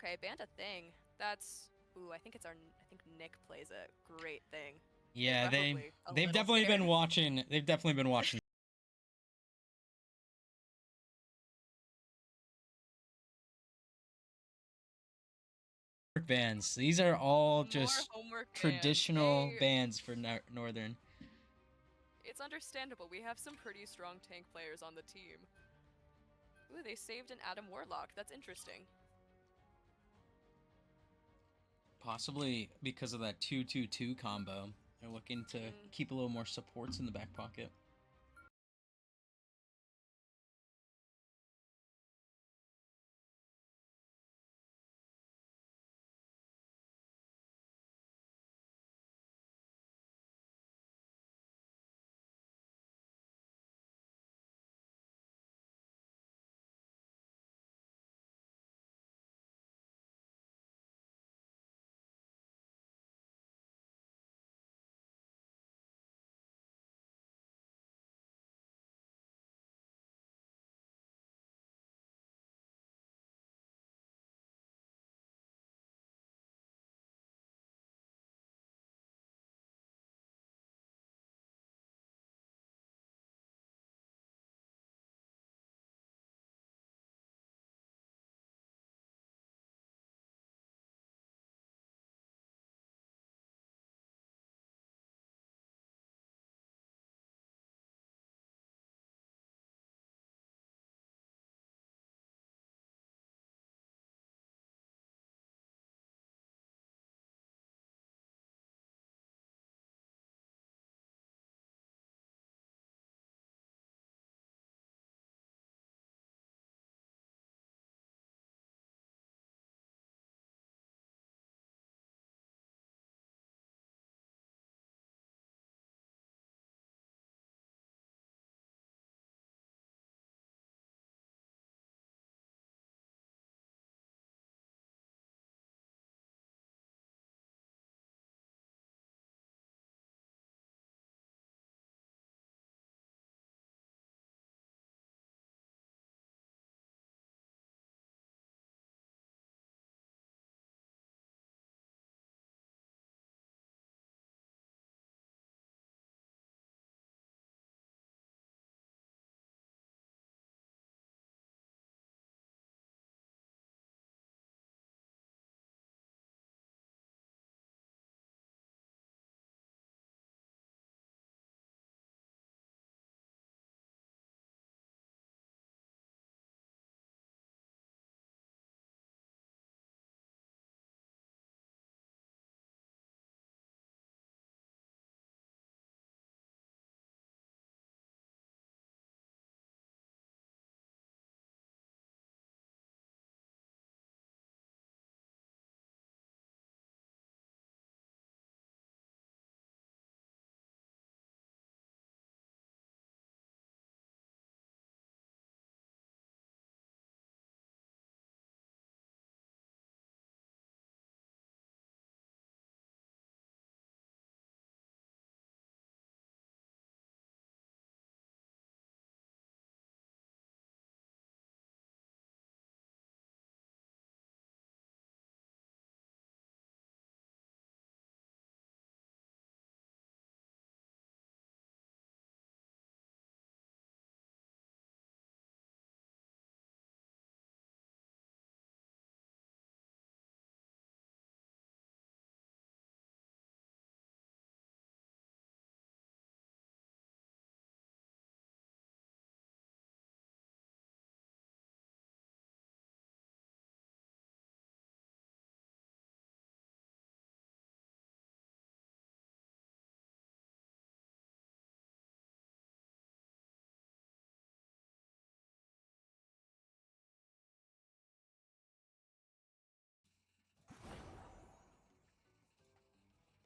Okay, band a thing. That's ooh, I think Nick plays a great thing. Yeah, Preferably a they've little definitely been scared. watching. They've definitely been watching bands. These are all More just homework bands. traditional bands for Northern. It's understandable. We have some pretty strong tank players on the team. Ooh, they saved an Adam Warlock. That's interesting. Possibly because of that 2-2-2 combo. They're looking to Mm. keep a little more supports in the back pocket.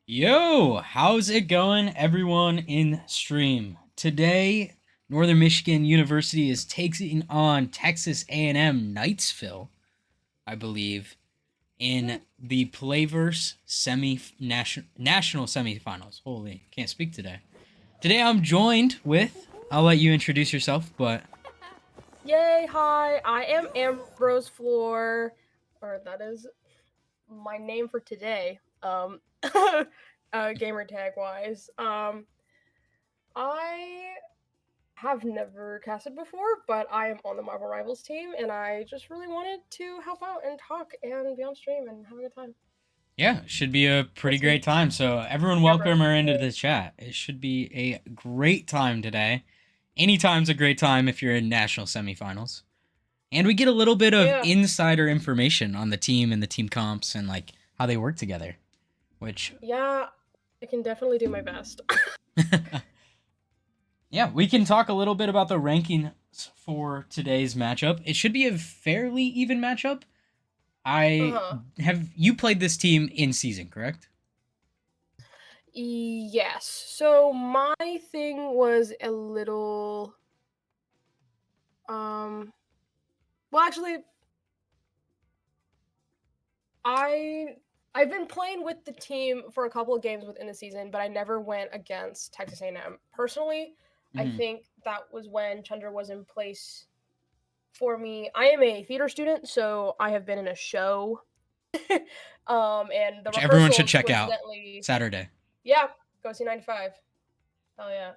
Yo, how's it going, everyone in stream? Today, Northern Michigan University is taking on Texas A&M Knightsville, I believe, in the Playverse national semifinals. Holy, can't speak today. Today, I'm joined with. I'll let you introduce yourself, but Yay, hi, I am Ambrose Floor, or that is my name for today. Gamer tag wise. I have never casted before, but I am on the Marvel Rivals team, and I just really wanted to help out and talk and be on stream and have a good time. Yeah, should be a pretty great time. So everyone welcome her into the chat. It should be a great time today. Anytime's a great time if you're in national semifinals. And we get a little bit of insider information on the team and the team comps and like how they work together. Which I can definitely do my best. Yeah, we can talk a little bit about the rankings for today's matchup. It should be a fairly even matchup. Have you played this team in season, correct? Yes. So my thing was a little well, actually I've been playing with the team for a couple of games within the season, but I never went against Texas A&M. Personally, I think that was when Chandra was in place for me. I am a theater student, so I have been in a show. And the which everyone should check out Saturday. Yeah, go see 95. Hell yeah.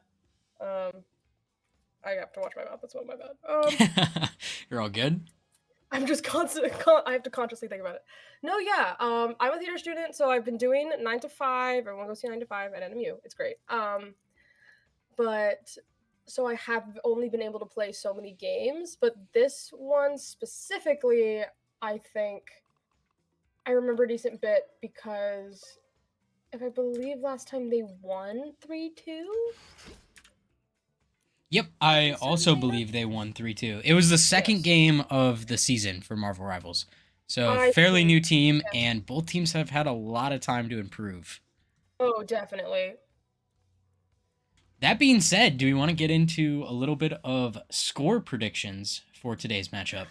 I have to watch my mouth. That's what my bad. You're all good. I'm just I have to consciously think about it. No, yeah. I'm a theater student, so I've been doing 9 to 5. Everyone goes to 9 to 5 at NMU. It's great. But so I have only been able to play so many games, but this one specifically, I think I remember a decent bit because if I believe last time they won 3-2. Yep, I also believe they won 3-2. It was the second game of the season for Marvel Rivals. So fairly new team, and both teams have had a lot of time to improve. Oh, definitely. That being said, do we want to get into a little bit of score predictions for today's matchup?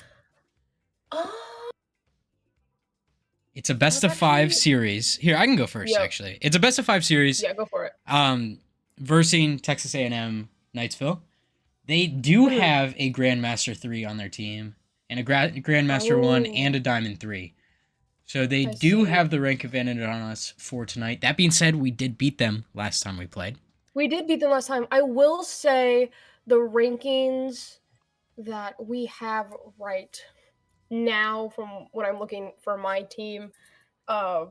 It's a best of 5 series. Here, I can go first, actually. It's a best of 5 series. Yeah, go for it. Versing Texas A&M Knightsville. They do have a Grandmaster 3 on their team, and a Grandmaster 1 and a Diamond 3. So they do have the rank advantage on us for tonight. That being said, we did beat them last time we played. We did beat them last time. I will say the rankings that we have right now from what I'm looking for my team, a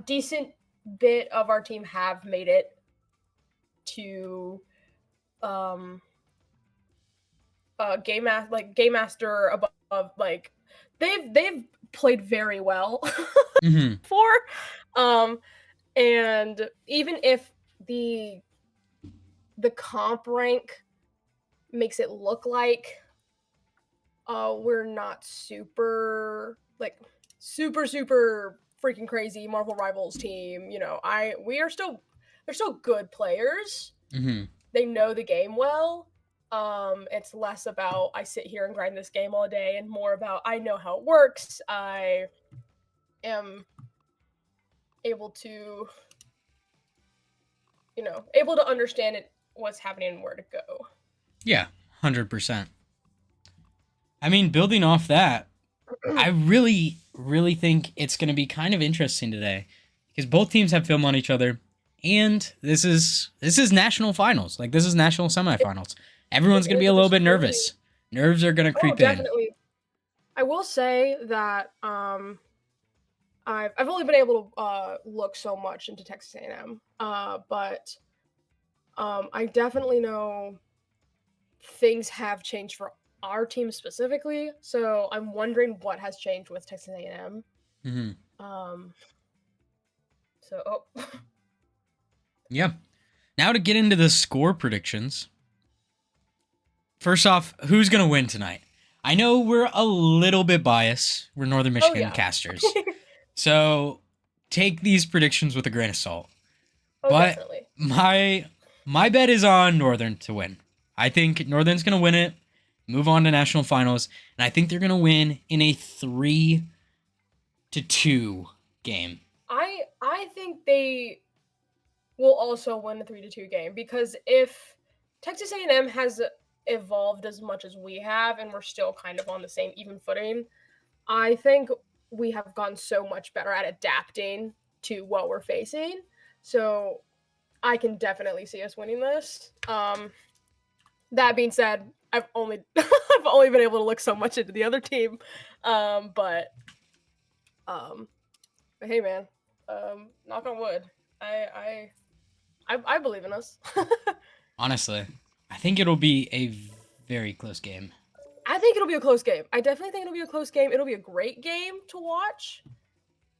decent bit of our team have made it to game master above. Like they've played very well and even if the comp rank makes it look like we're not super freaking crazy Marvel Rivals team, they're still good players. They know the game well. It's less about I sit here and grind this game all day and more about I know how it works. I am able to understand what's happening and where to go. Yeah, 100%. I mean, building off that, I really, really think it's going to be kind of interesting today because both teams have film on each other, and this is national finals. Like, this is national semifinals. Everyone's going to be a little bit nervous. Nerves are going to creep in. I will say that I've only been able to look so much into Texas A&M, but I definitely know things have changed for our team specifically. So I'm wondering what has changed with Texas A&M. Yeah. Now to get into the score predictions. First off, who's going to win tonight? I know we're a little bit biased. We're Northern Michigan casters. So take these predictions with a grain of salt. But definitely. My bet is on Northern to win. I think Northern's going to win it, move on to national finals, and I think they're going to win in a 3-2 game. I think they will also win the 3-2 game because if Texas A&M has evolved as much as we have and we're still kind of on the same even footing, I think we have gone so much better at adapting to what we're facing. So I can definitely see us winning this. That being said, I've only I've only been able to look so much into the other team, um, but um, but hey, man, knock on wood, I believe in us. Honestly, I think it'll be a very close game. I think it'll be a close game. I definitely think it'll be a close game. It'll be a great game to watch.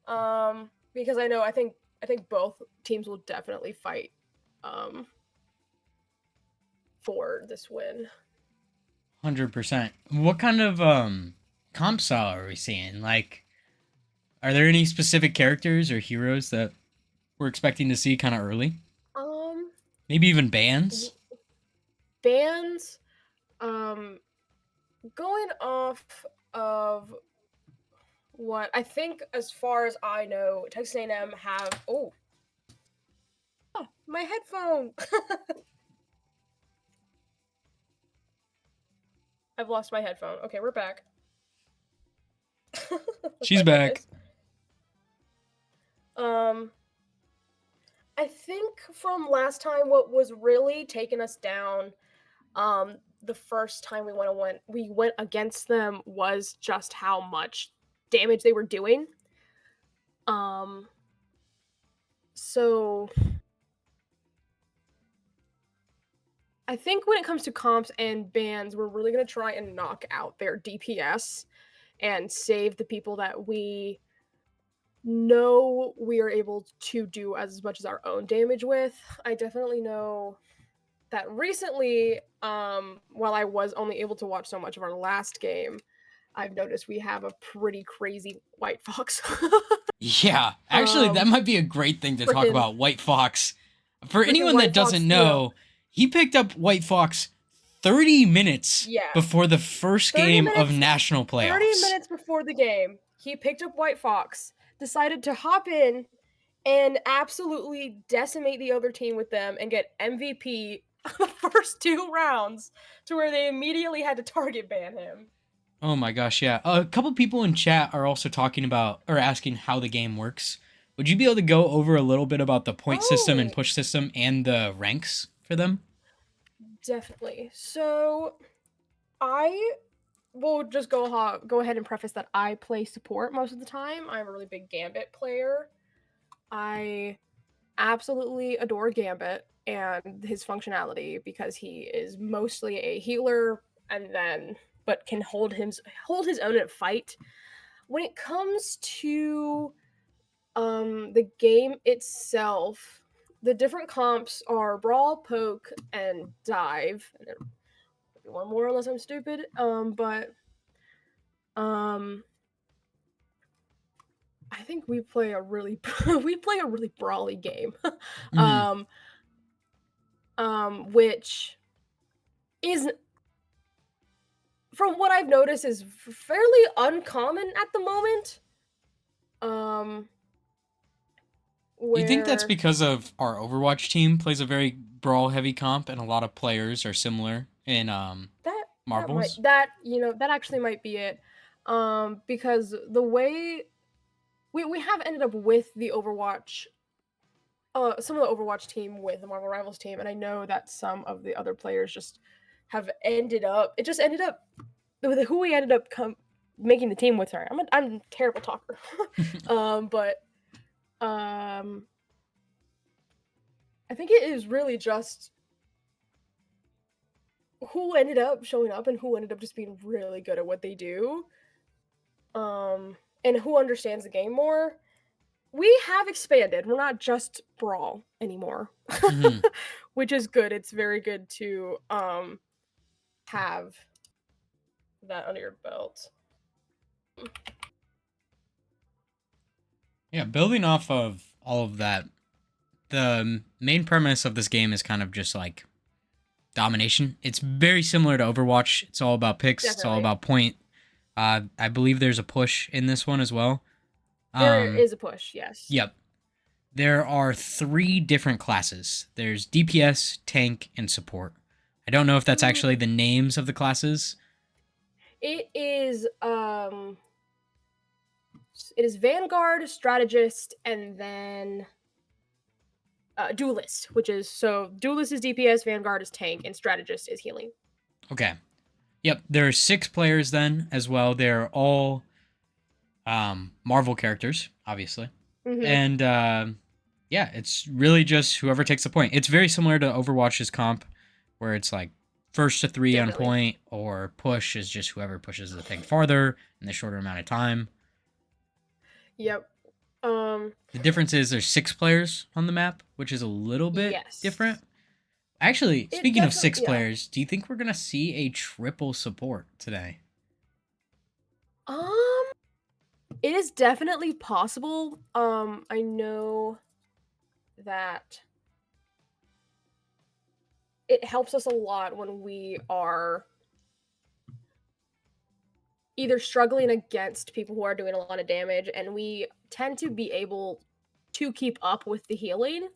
Because I think both teams will definitely fight um for this win. 100%. What kind of comp style are we seeing? Like, are there any specific characters or heroes that we're expecting to see kind of early? Um Maybe even bands? Bands, um going off of what I think, as far as I know, Texas A&M have my headphone. I've lost my headphone. Okay, we're back. She's back. Um, I think from last time, what was really taking us down, the first time we went against them, was just how much damage they were doing. Um, so I think when it comes to comps and bans, we're really gonna try and knock out their DPS and save the people that we know we are able to do as much as our own damage with. I definitely know that recently, while I was only able to watch so much of our last game, I've noticed we have a pretty crazy White Fox. Yeah, actually, that um, might be a great thing to talk freaking about. White Fox. For freaking anyone that White Fox, doesn't know, he picked up White Fox 30 minutes yeah, before the first 30 game of minutes, national 30 playoffs. minutes before the game, he picked up White Fox, decided to hop in and absolutely decimate the other team with them and get MVP the first 2 rounds, to where they immediately had to target ban him. Oh my gosh, yeah. A couple people in chat are also talking about or asking how the game works. Would you be able to go over a little bit about the point system and Oh, push system and the ranks for them? definitely. So I will just go ahead and preface that I play support most of the time. I'm a really big Gambit player. I absolutely adore Gambit and his functionality, because he is mostly a healer, and then but can hold his own in a fight. When it comes to the game itself, the different comps are brawl, poke, and dive. And there might be one more unless I'm stupid. But um I think we play a really we play a really brawly game. Hmm. um which is, from what I've noticed, is fairly uncommon at the moment. Um Do you think that's where because of our Overwatch team plays a very brawl heavy comp and a lot of players are similar in that Marbles? that actually might be it. Because the way we have ended up with the Overwatch, some of the Overwatch team with the Marvel Rivals team, and I know that some of the other players just have ended up. It just ended up with who we ended up making the team with. Sorry, I'm a terrible talker. But I think it is really just who ended up showing up and who ended up just being really good at what they do. And who understands the game more. We have expanded. We're not just brawl anymore. Hmm. Which is good. It's very good to have that under your belt. Yeah, building off of all of that, the main premise of this game is kind of just like domination. It's very similar to Overwatch. It's all about picks. It's all Definitely. about point. I believe there's a push in this one as well. There Um, is a push, yes. yep. There are 3 different classes. There's DPS, tank, and support. I don't know if that's Mm, actually the names of the classes. it is It is Vanguard, Strategist, and then Duelist, which is so Duelist is DPS, Vanguard is tank, and Strategist is healing. Okay. Yep. There are 6 players then as well. They're all Marvel characters, obviously. Mm-hmm. And yeah, it's really just whoever takes the point. It's very similar to Overwatch's comp, where it's like first to 3 Definitely. on point, or push is just whoever pushes the thing farther in the shorter amount of time. Yep. The difference is there's 6 players on the map, which is a little bit Yes. different. Actually, It speaking of 6 yeah. players, do you think we're gonna see a triple support today? It is definitely possible. I know that it helps us a lot when we are either struggling against people who are doing a lot of damage, and we tend to be able to keep up with the healing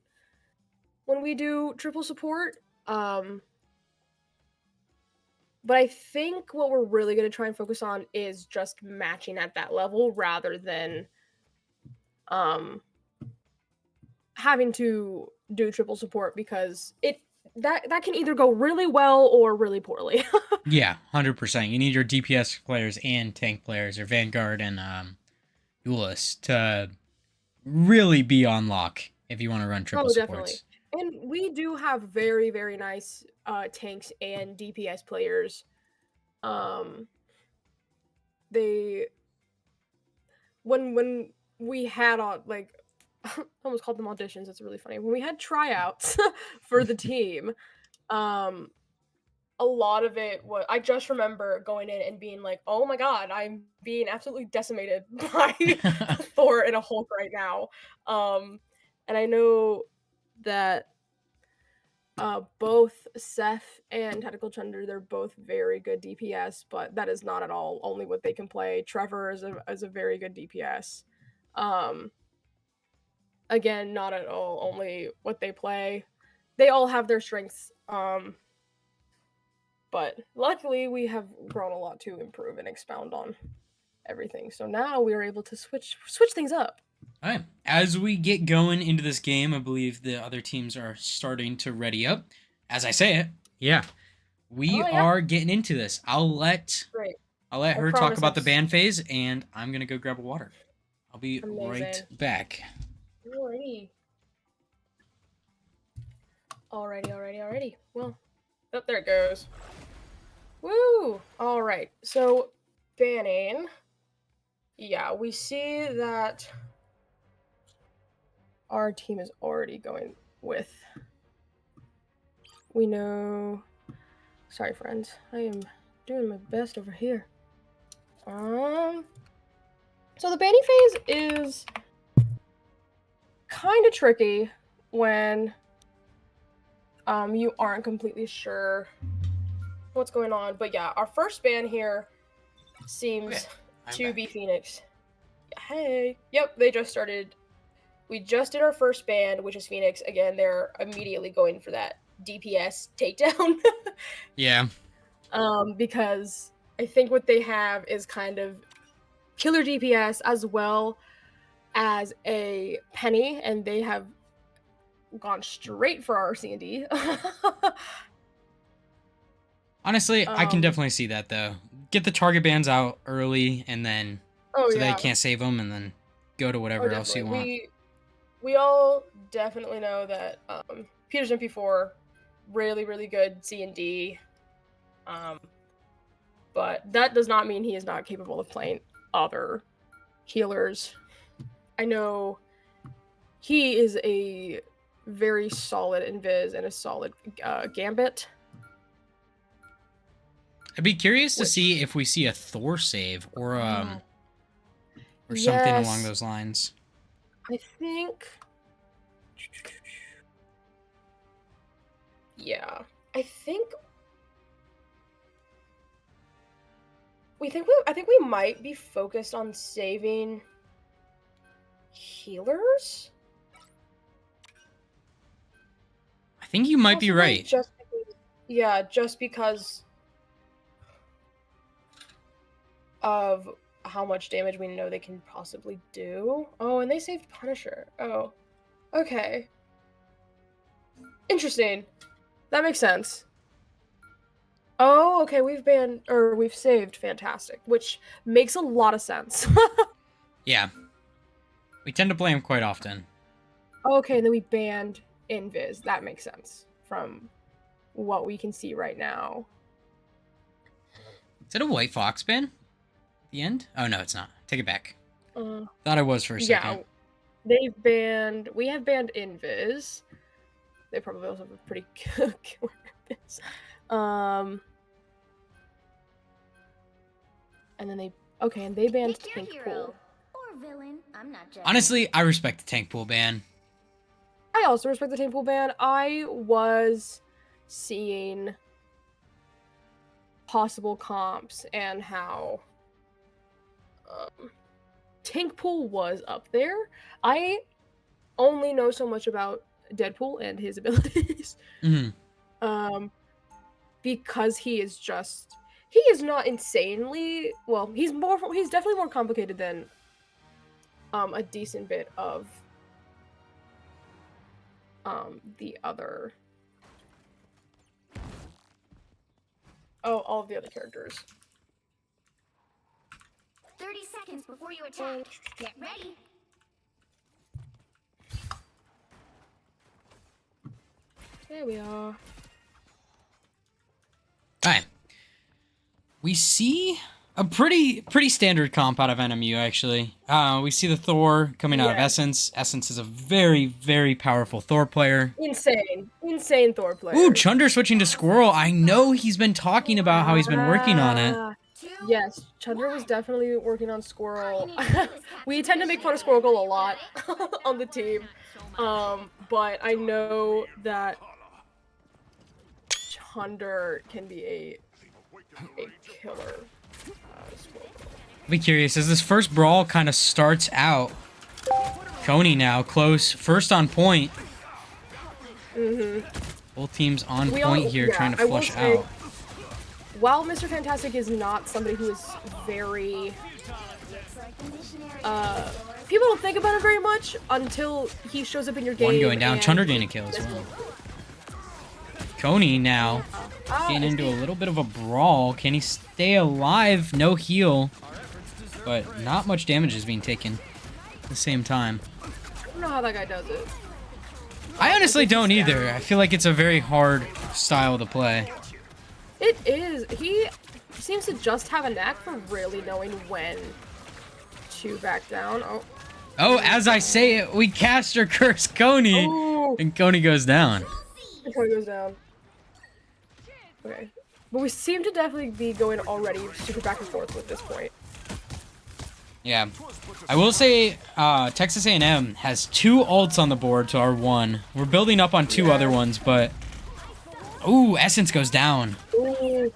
when we do triple support. But I think what we're really going to try and focus on is just matching at that level rather than having to do triple support, because that can either go really well or really poorly. Yeah, 100%. You need your DPS players and tank players, or Vanguard and Duelist, to really be on lock if you want to run triple supports. Definitely. And we do have very, very nice tanks and DPS players. They when we had like I almost called them auditions. It's really funny. When we had tryouts for the team, a lot of it was, I just remember going in and being like, "Oh my god, I'm being absolutely decimated by Thor and a Hulk right now." And I know that both Seth and Tactical Chunder, they're both very good DPS, but that is not at all only what they can play. Trevor is a very good DPS. Again, not at all only what they play. They all have their strengths. But luckily we have grown a lot to improve and expound on everything. So now we are able to switch things up. All right. As we get going into this game, I believe the other teams are starting to ready up. As I say it, yeah, we are getting into this. I'll let her talk about the ban phase, and I'm gonna go grab a water. I'll be right back. Alrighty. Well, oh, there it goes. Woo! All right. So banning. Yeah, we see that our team is already going with. We know. Sorry, friends. I am doing my best over here. So the banning phase is kind of tricky when you aren't completely sure what's going on. But yeah, our first ban here seems to be Phoenix. Hey. Yep, they just started. We just did our first ban, which is Phoenix. Again, they're immediately going for that DPS takedown. Yeah. Because I think what they have is kind of killer DPS as well as a Penny, and they have gone straight for our C&D. Honestly, I can definitely see that, though. Get the target bans out early, and then they can't save them, and then go to whatever else you want. We all definitely know that Peter's MP4, really, really good C&D. But that does not mean he is not capable of playing other healers. I know he is a very solid Invis and a solid Gambit. I'd be curious to see if we see a Thor save or something along those lines. I think. Yeah, I think. I think we might be focused on saving healers. I think you might be right. Just because of how much damage we know they can possibly do. Oh, and they saved Punisher. Oh, okay. Interesting. That makes sense. Oh, okay, we've saved Fantastic, which makes a lot of sense. Yeah. We tend to play him quite often. Okay, and then we banned Invis. That makes sense from what we can see right now. Is it a White Fox ban? At the end? Oh, no, it's not. Take it back. Uh, Thought it was for a second. Yeah, we have banned Invis. They probably also have a pretty killer Invis. And then they banned Tank Pool. Or villain. I'm not judging. Honestly, I respect the Tank Pool ban. I also respect the Tank Pool ban. I was seeing possible comps and how Tank Pool was up there. I only know so much about Deadpool and his abilities. Because he is not insanely well, he's definitely more complicated than a decent bit of the other all of the other characters. 30 seconds before you attack. Get ready. There we are. Alright. We see a pretty standard comp out of NMU, actually. We see the Thor coming out of Essence. Essence is a very, very powerful Thor player. Insane Thor player. Ooh, Chunder switching to Squirrel. I know he's been talking about how he's been working on it. Yes, Chunder was definitely working on Squirrel. We tend to make fun of Squirrel a lot on the team. But I know that Chunder can be a killer. Be curious, as this first brawl kind of starts out. Coney now, close. First on point. Both teams on point here, trying to flush out. While Mr. Fantastic is not somebody who is very... people don't think about it very much until he shows up in your game. One going down, Chunder gaining a kill as well. Coney now getting into a little bit of a brawl. Can he stay alive? No heal. But not much damage is being taken at the same time. I don't know how that guy does it. I honestly don't either. I feel like it's a very hard style to play. It is. He seems to just have a knack for really knowing when to back down. Oh, as I say it, we cast or curse Coney. Ooh. And Coney goes down. And Coney goes down. Okay. But we seem to definitely be going already super back and forth with this point. Yeah. I will say Texas A&M has 2 ults on the board to our 1. We're building up on 2 other ones, but... Ooh, Essence goes down. Ooh.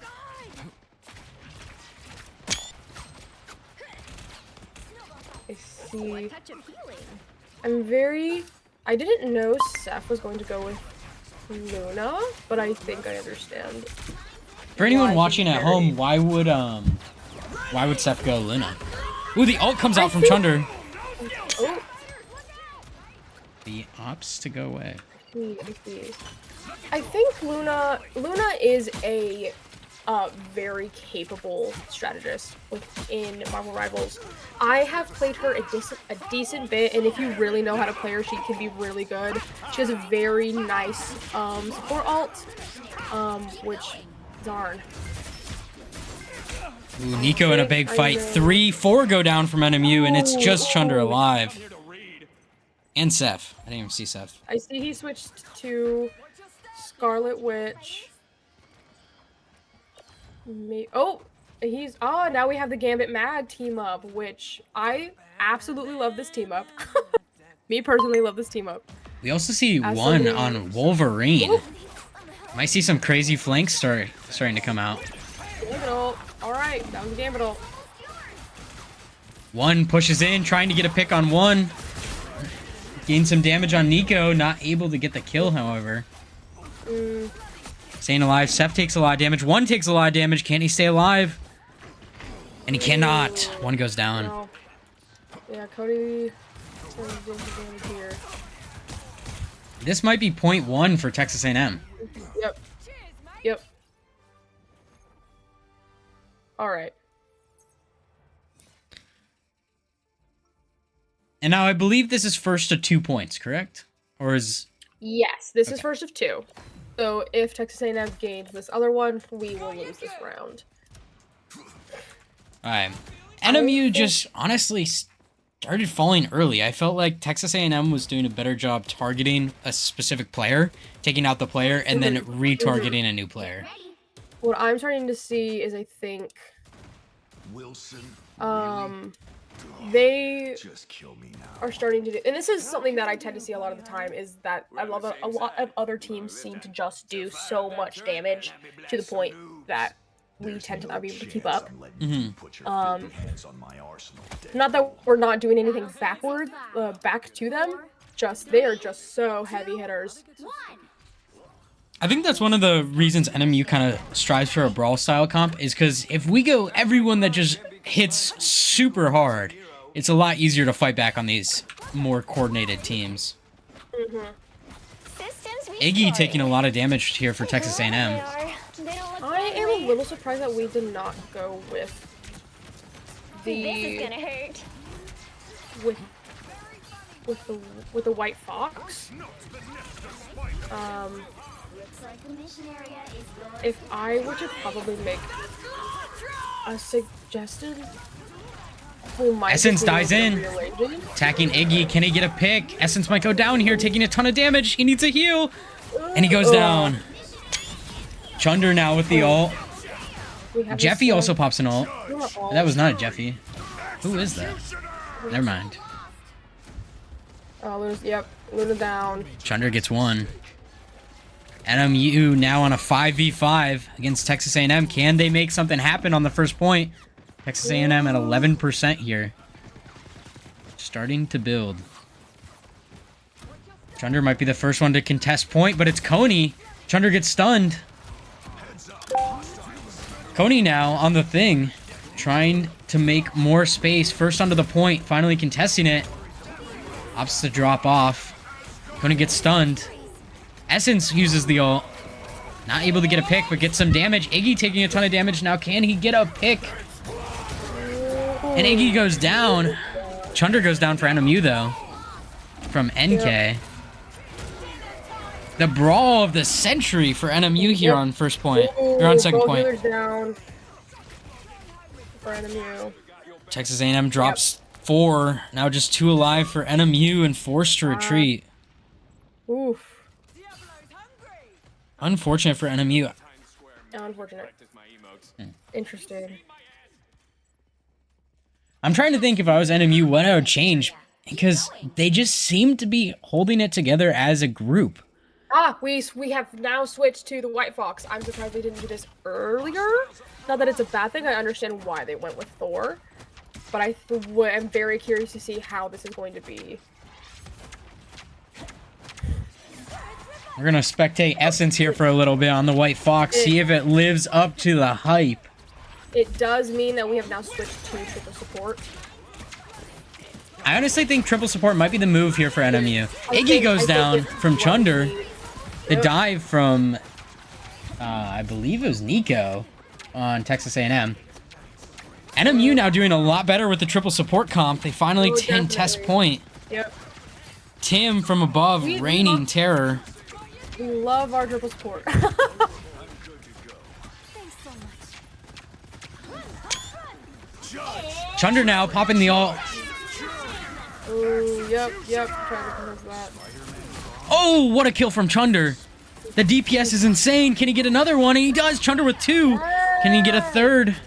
I see. I didn't know Seth was going to go with Luna, but I think I understand. For anyone watching at home, why would Seth go Luna? Ooh, the ult comes out from Chunder. Oh. The opts to go away. I think Luna is a very capable strategist within Marvel Rivals. I have played her a decent bit, and if you really know how to play her, she can be really good. She has a very nice support ult, which, darn. Ooh, Nico in a big fight. 3-4 go down from NMU, and it's just Chunder alive. And Seth. I didn't even see Seth. I see he switched to Scarlet Witch. Oh, now we have the Gambit Mag team up, which I absolutely love this team up. Me personally love this team up. We also see one on Wolverine. Ooh. Might see some crazy flanks starting to come out. Gambit ult. Alright, that was a Gambit ult. One pushes in, trying to get a pick on one. Gain some damage on Nico, not able to get the kill, however. Staying alive. Seth takes a lot of damage. One takes a lot of damage. Can he stay alive? And he cannot. One goes down. No. Yeah, Cody. Damage here. This might be .1 for Texas A&M. Yep. Yep. All right. And now I believe this is first to 2 points, correct? Or is... Yes, this is Okay. first of 2. So if Texas A&M gains this other one, we will lose this round. Alright. NMU just honestly started falling early. I felt like Texas A&M was doing a better job targeting a specific player, taking out the player, and then retargeting a new player. What I'm starting to see is, I think, Wilson, they just kill me now. are starting to do, and this is something that I tend to see a lot of the time, is that a lot of other teams seem to just do so much damage to the point that we tend to not be able to keep up. Not that we're not doing anything back to them, just they are just so heavy hitters. I think that's one of the reasons NMU kind of strives for a brawl style comp, is because if we go everyone that just hits super hard, it's a lot easier to fight back on these more coordinated teams. Iggy taking a lot of damage here for Texas A&M. I am a little surprised that we did not go with This is gonna hurt. with the White Fox. If I were to probably make a suggestion, we might Essence just dies in. rearranging. Attacking Iggy. Can he get a pick? Essence might go down here, taking a ton of damage. He needs a heal. And he goes down. Chunder now with the ult. We have Jeffy this, also pops an ult. ult. That was not a Jeffy. Who is that? Never mind. Oh, Luna down. Chunder gets one. NMU now on a 5v5 against Texas A&M. Can they make something happen on the first point? Texas A&M at 11% here. Starting to build. Chunder might be the first one to contest point, but it's Coney. Chunder gets stunned. Coney now on the thing, trying to make more space. First onto the point, finally contesting it. Opts to drop off. Coney gets stunned. Essence uses the ult. Not able to get a pick, but gets some damage. Iggy taking a ton of damage now. Can he get a pick? And Iggy goes down. Chunder goes down for NMU, though. From NK. Yep. The brawl of the century for NMU here on first point. Or on second Both point. healers down for NMU. Texas A&M drops 4. Now just 2 alive for NMU and forced to retreat. Oof. Unfortunate for NMU. Unfortunate. Interesting. I'm trying to think if I was NMU, what I would change. Because they just seem to be holding it together as a group. We have now switched to the White Fox. I'm surprised they didn't do this earlier. Not that it's a bad thing. I understand why they went with Thor. But I'm very curious to see how this is going to be. We're going to spectate Essence here for a little bit on the White Fox. See if it lives up to the hype. It does mean that we have now switched to triple support. I honestly think triple support might be the move here for NMU. Iggy goes down from Chunder. The dive from, I believe it was Nico on Texas A&M. NMU now doing a lot better with the triple support comp. They finally test point. Yep. Tim from above, reigning terror. We love our triple support. Chunder now popping the ult. Ooh, yep. Trying to close that. Oh, what a kill from Chunder. The DPS is insane. Can he get another one? And he does. Chunder with 2. Can he get a third?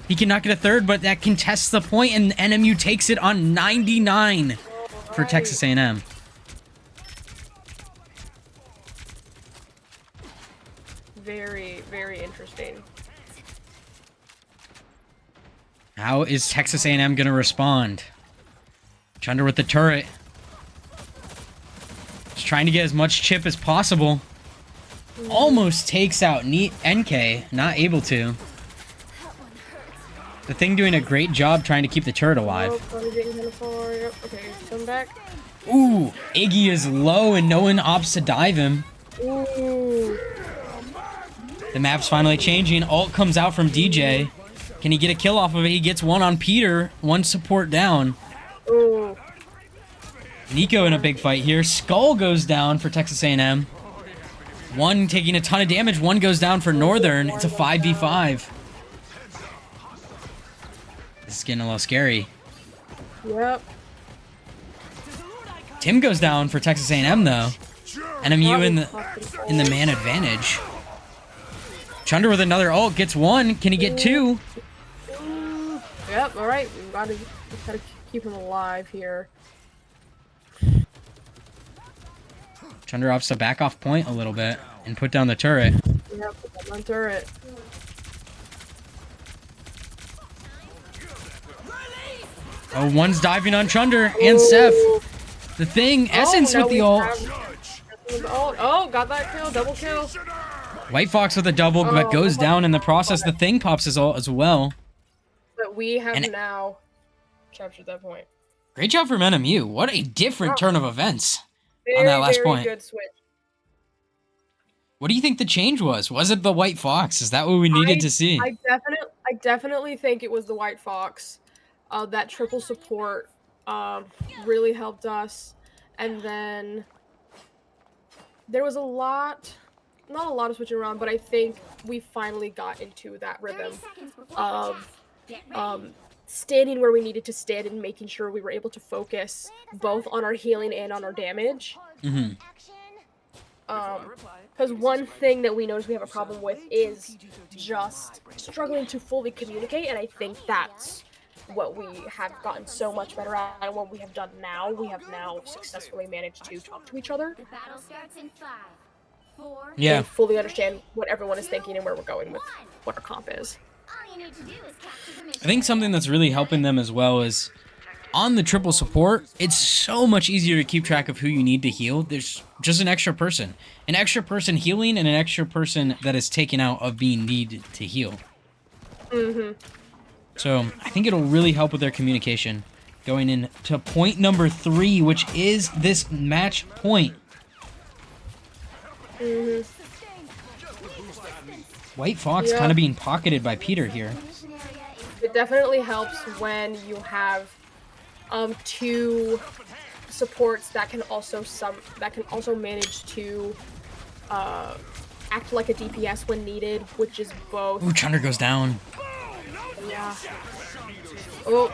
He cannot get a third, but that contests the point, and NMU takes it on 99 for Texas A&M. Very, very interesting. How is Texas A&M going to respond? Chunder with the turret. Just trying to get as much chip as possible. Almost takes out NK. Not able to. The Thing doing a great job trying to keep the turret alive. Oh, probably getting kind of far. Yep. Okay, come back. Ooh, Iggy is low and no one opts to dive him. Ooh. The map's finally changing. Ult comes out from DJ. Can he get a kill off of it? He gets one on Peter. One support down. Ooh. Nico in a big fight here. Skull goes down for Texas A&M. One taking a ton of damage. One goes down for Northern. It's a 5v5. This is getting a little scary. Yep. Tim goes down for Texas A&M though. NMU in the man advantage. Chunder with another ult gets one. Can he get two? Yep. All right. We gotta keep him alive here. Chunder opts to back off point a little bit and put down the turret. Yep. Put down the turret. Oh, one's diving on Chunder and Seth. The Thing, Essence with the ult. Oh, got that kill, double kill. White Fox with a double, but goes down in the process. The Thing pops his ult as well. But we have now captured that point. Great job from NMU. What a different turn of events Very, on that last very point. good switch. What do you think the change was? Was it the White Fox? Is that what we needed to see? I definitely think it was the White Fox. That triple support really helped us. And then there was not a lot of switching around, but I think we finally got into that rhythm of standing where we needed to stand and making sure we were able to focus both on our healing and on our damage. Mm-hmm. Because one thing that we notice we have a problem with is just struggling to fully communicate, and I think that's what we have gotten so much better at, and what we have done now. We have now successfully managed to talk to each other. The battle starts in 5, 4, Yeah. And fully understand what everyone is thinking and where we're going with what our comp is. all you need to do is capture the mission. I think something that's really helping them as well is on the triple support, it's so much easier to keep track of who you need to heal. There's just an extra person healing and an extra person that is taken out of being needed to heal. Mm-hmm. So I think it'll really help with their communication going into point number 3, which is this match point. Mm-hmm. White Fox kind of being pocketed by Peter here. It definitely helps when you have two supports that can also manage to act like a DPS when needed, which is both. Ooh, Chunder goes down. Yeah. Oh,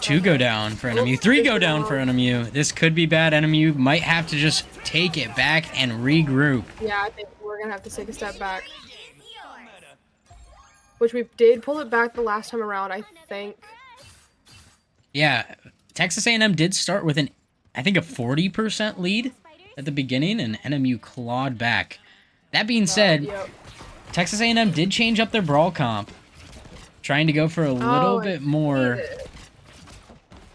2 go down for NMU. 3 go down for NMU. This could be bad. NMU might have to just take it back and regroup. Yeah, I think we're gonna have to take a step back. Which we did pull it back the last time around, I think. Yeah, Texas A&M did start with I think a 40% lead at the beginning, and NMU clawed back. That being said, Yep. Texas A&M did change up their brawl comp, trying to go for a little bit more.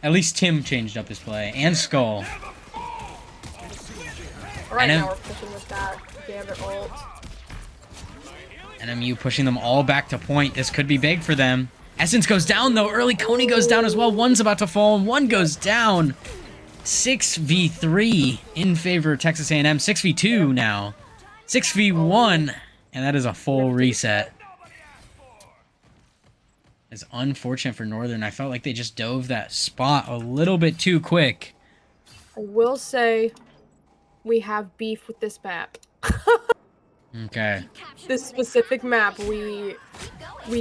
At least Tim changed up his play, and Skull. Right now we're pushing with that Gambit ult. NMU pushing them all back to point. This could be big for them. Essence goes down, though. Early Coney goes down as well. One's about to fall, and one goes down. 6v3 in favor of Texas A&M. 6v2 now. 6v1, and that is a full reset. It's unfortunate for Northern. I felt like they just dove that spot a little bit too quick. I will say we have beef with this map. Okay. This specific map, we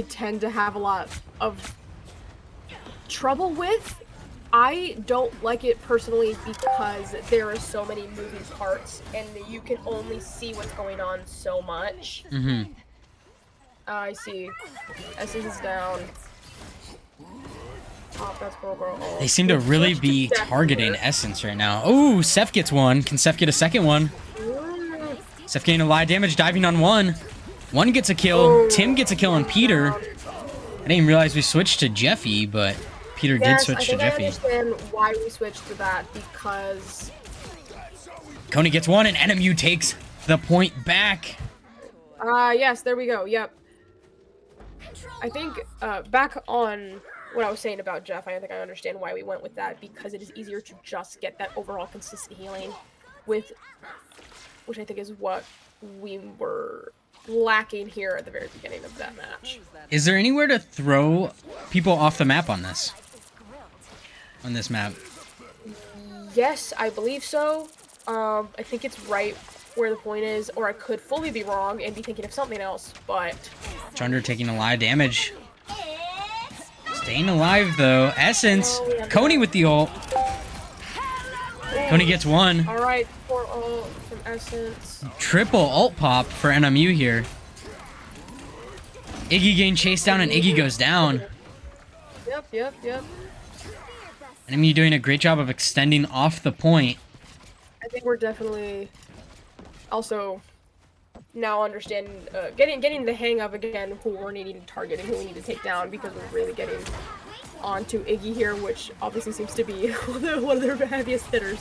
tend to have a lot of trouble with. I don't like it personally because there are so many moving parts and you can only see what's going on so much. Mm-hmm. I see. Essence is down. Oh, that's girl. Oh. They seem to really be targeting Essence right now. Oh, Seth gets one. Can Seth get a second one? Seth getting a lot of damage, diving on one. One gets a kill. Oh, Tim gets a kill on Peter. I didn't even realize we switched to Jeffy, but Peter did switch to Jeffy. I understand why we switched to that, because Coney gets one, and NMU takes the point back. yes, there we go. Yep. I think back on what I was saying about Jeff, I think I understand why we went with that, because it is easier to just get that overall consistent healing with, which I think is what we were lacking here at the very beginning of that match. Is there anywhere to throw people off the map on this? On this map? Yes, I believe so. I think it's right where the point is, or I could fully be wrong and be thinking of something else, but... Chunder taking a lot of damage. Staying alive, though. Essence. Coney with the ult. Coney gets one. Alright, for ult from Essence. Triple ult pop for NMU here. Iggy getting chased down, and Iggy goes down. Yep. NMU doing a great job of extending off the point. I think we're definitely also now understanding, getting the hang of, again, who we're needing to target and who we need to take down, because we're really getting onto Iggy here, which obviously seems to be one of their heaviest hitters.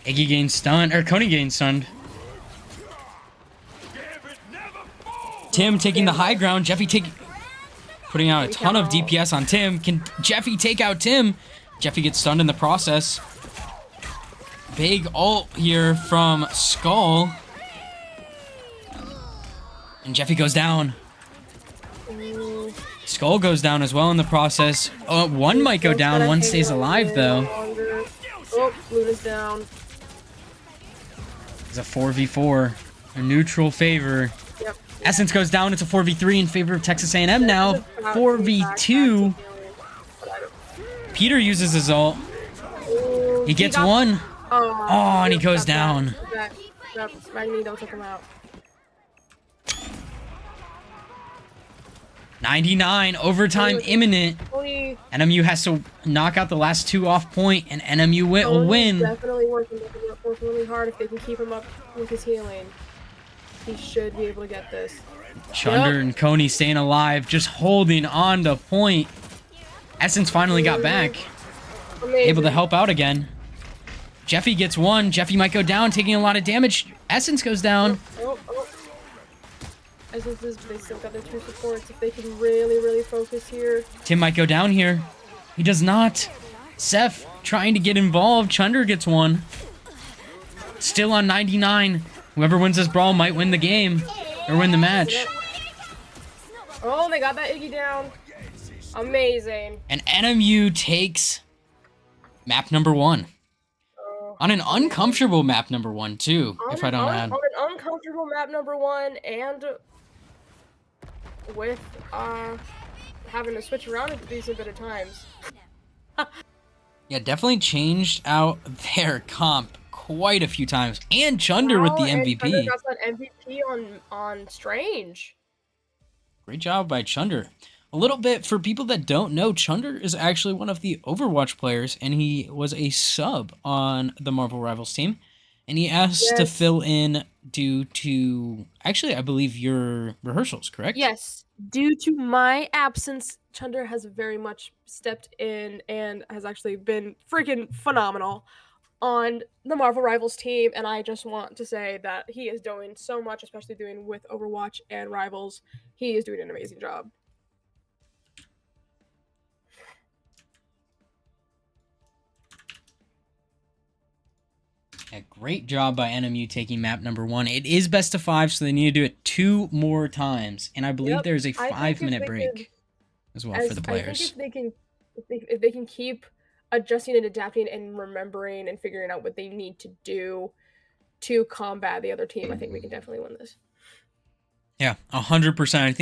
Iggy getting stunned, or Coney getting stunned. Tim taking the high ground. Jeffy putting out a ton of DPS on Tim. Can Jeffy take out Tim? Jeffy gets stunned in the process. Big ult here from Skull. And Jeffy goes down. Skull goes down as well in the process. Oh, one might go down, one stays alive though. Oh, Luna's down. It's a 4v4. A neutral favor. Yep. Essence goes down. It's a 4v3 in favor of Texas A&M now. 4v2. Peter uses his ult. He gets one. Oh, and he goes down. Magneto took him out. 99. Overtime imminent. NMU has to knock out the last two off point, and NMU will win. Definitely working really hard. If they can keep him up with his healing, he should be able to get this. Chunder and Coney staying alive, just holding on to point. Essence finally got back. Amazing. Able to help out again. Jeffy gets one. Jeffy might go down, taking a lot of damage. Essence goes down. Oh. Essence they still got their two supports. If they can really focus here. Tim might go down here. He does not. Seth trying to get involved. Chunder gets one. Still on 99. Whoever wins this brawl might win the game. Or win the match. Oh, they got that Iggy down. Amazing. And NMU takes map number 1. On an uncomfortable map number 1, too, if I don't add. On an uncomfortable map number 1, and with having to switch around a decent bit of times. Yeah, definitely changed out their comp quite a few times. And Chunder with the MVP. Chunder got that MVP on Strange. Great job by Chunder. A little bit for people that don't know, Chunder is actually one of the Overwatch players, and he was a sub on the Marvel Rivals team. And he asked to fill in due to, actually, I believe your rehearsals, correct? Yes. Due to my absence, Chunder has very much stepped in and has actually been freaking phenomenal on the Marvel Rivals team. And I just want to say that he is doing so much, especially doing with Overwatch and Rivals. He is doing an amazing job. A great job by NMU taking map number 1. It is best of 5, so they need to do it 2 more times. And I believe there's a 5-minute break as well for the players. I think if they can keep adjusting and adapting and remembering and figuring out what they need to do to combat the other team, I think we can definitely win this. Yeah, 100%. I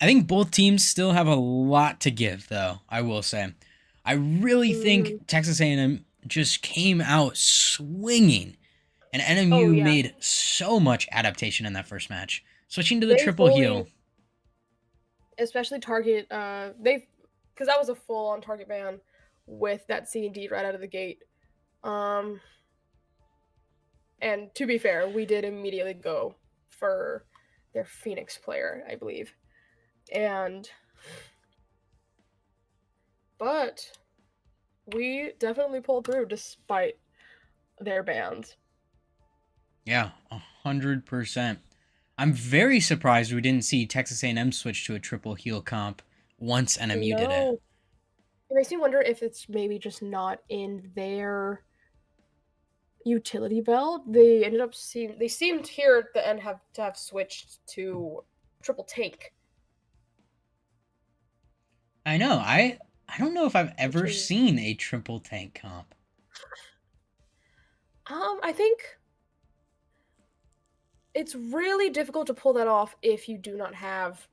think both teams still have a lot to give, though, I will say. I really think Texas A&M just came out swinging, and NMU made so much adaptation in that first match, switching to the triple heal, especially target. Because that was a full-on target ban with that C&D right out of the gate. And to be fair, we did immediately go for their Phoenix player, I believe, but we definitely pulled through despite their bans. Yeah, 100%. I'm very surprised we didn't see Texas A&M switch to a triple heal comp once NMU did it. No. It makes me wonder if it's maybe just not in their utility belt. They seemed here at the end to have switched to triple tank. I know. I don't know if I've ever is- seen a triple tank comp. I think it's really difficult to pull that off if you do not have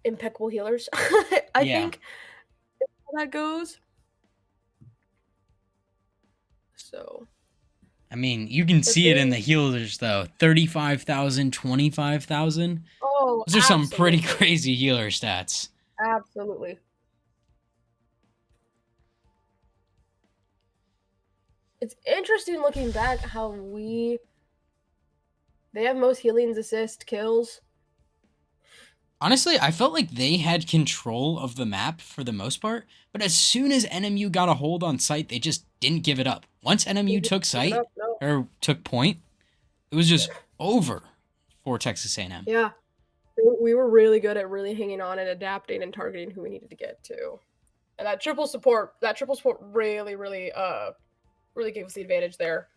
impeccable healers. I Yeah. think how that goes. So, I mean, you can see it in the healers though. 35,000, 25,000. oh, Those are some pretty absolutely. crazy healer stats. Absolutely. It's interesting looking back how they have most healings, assist, kills. Honestly, I felt like they had control of the map for the most part, but as soon as NMU got a hold on site, they just didn't give it up. Once NMU took site or took point, it was just over for Texas A&M. Yeah. We were really good at really hanging on and adapting and targeting who we needed to get to. And that triple support really, really gave us the advantage there.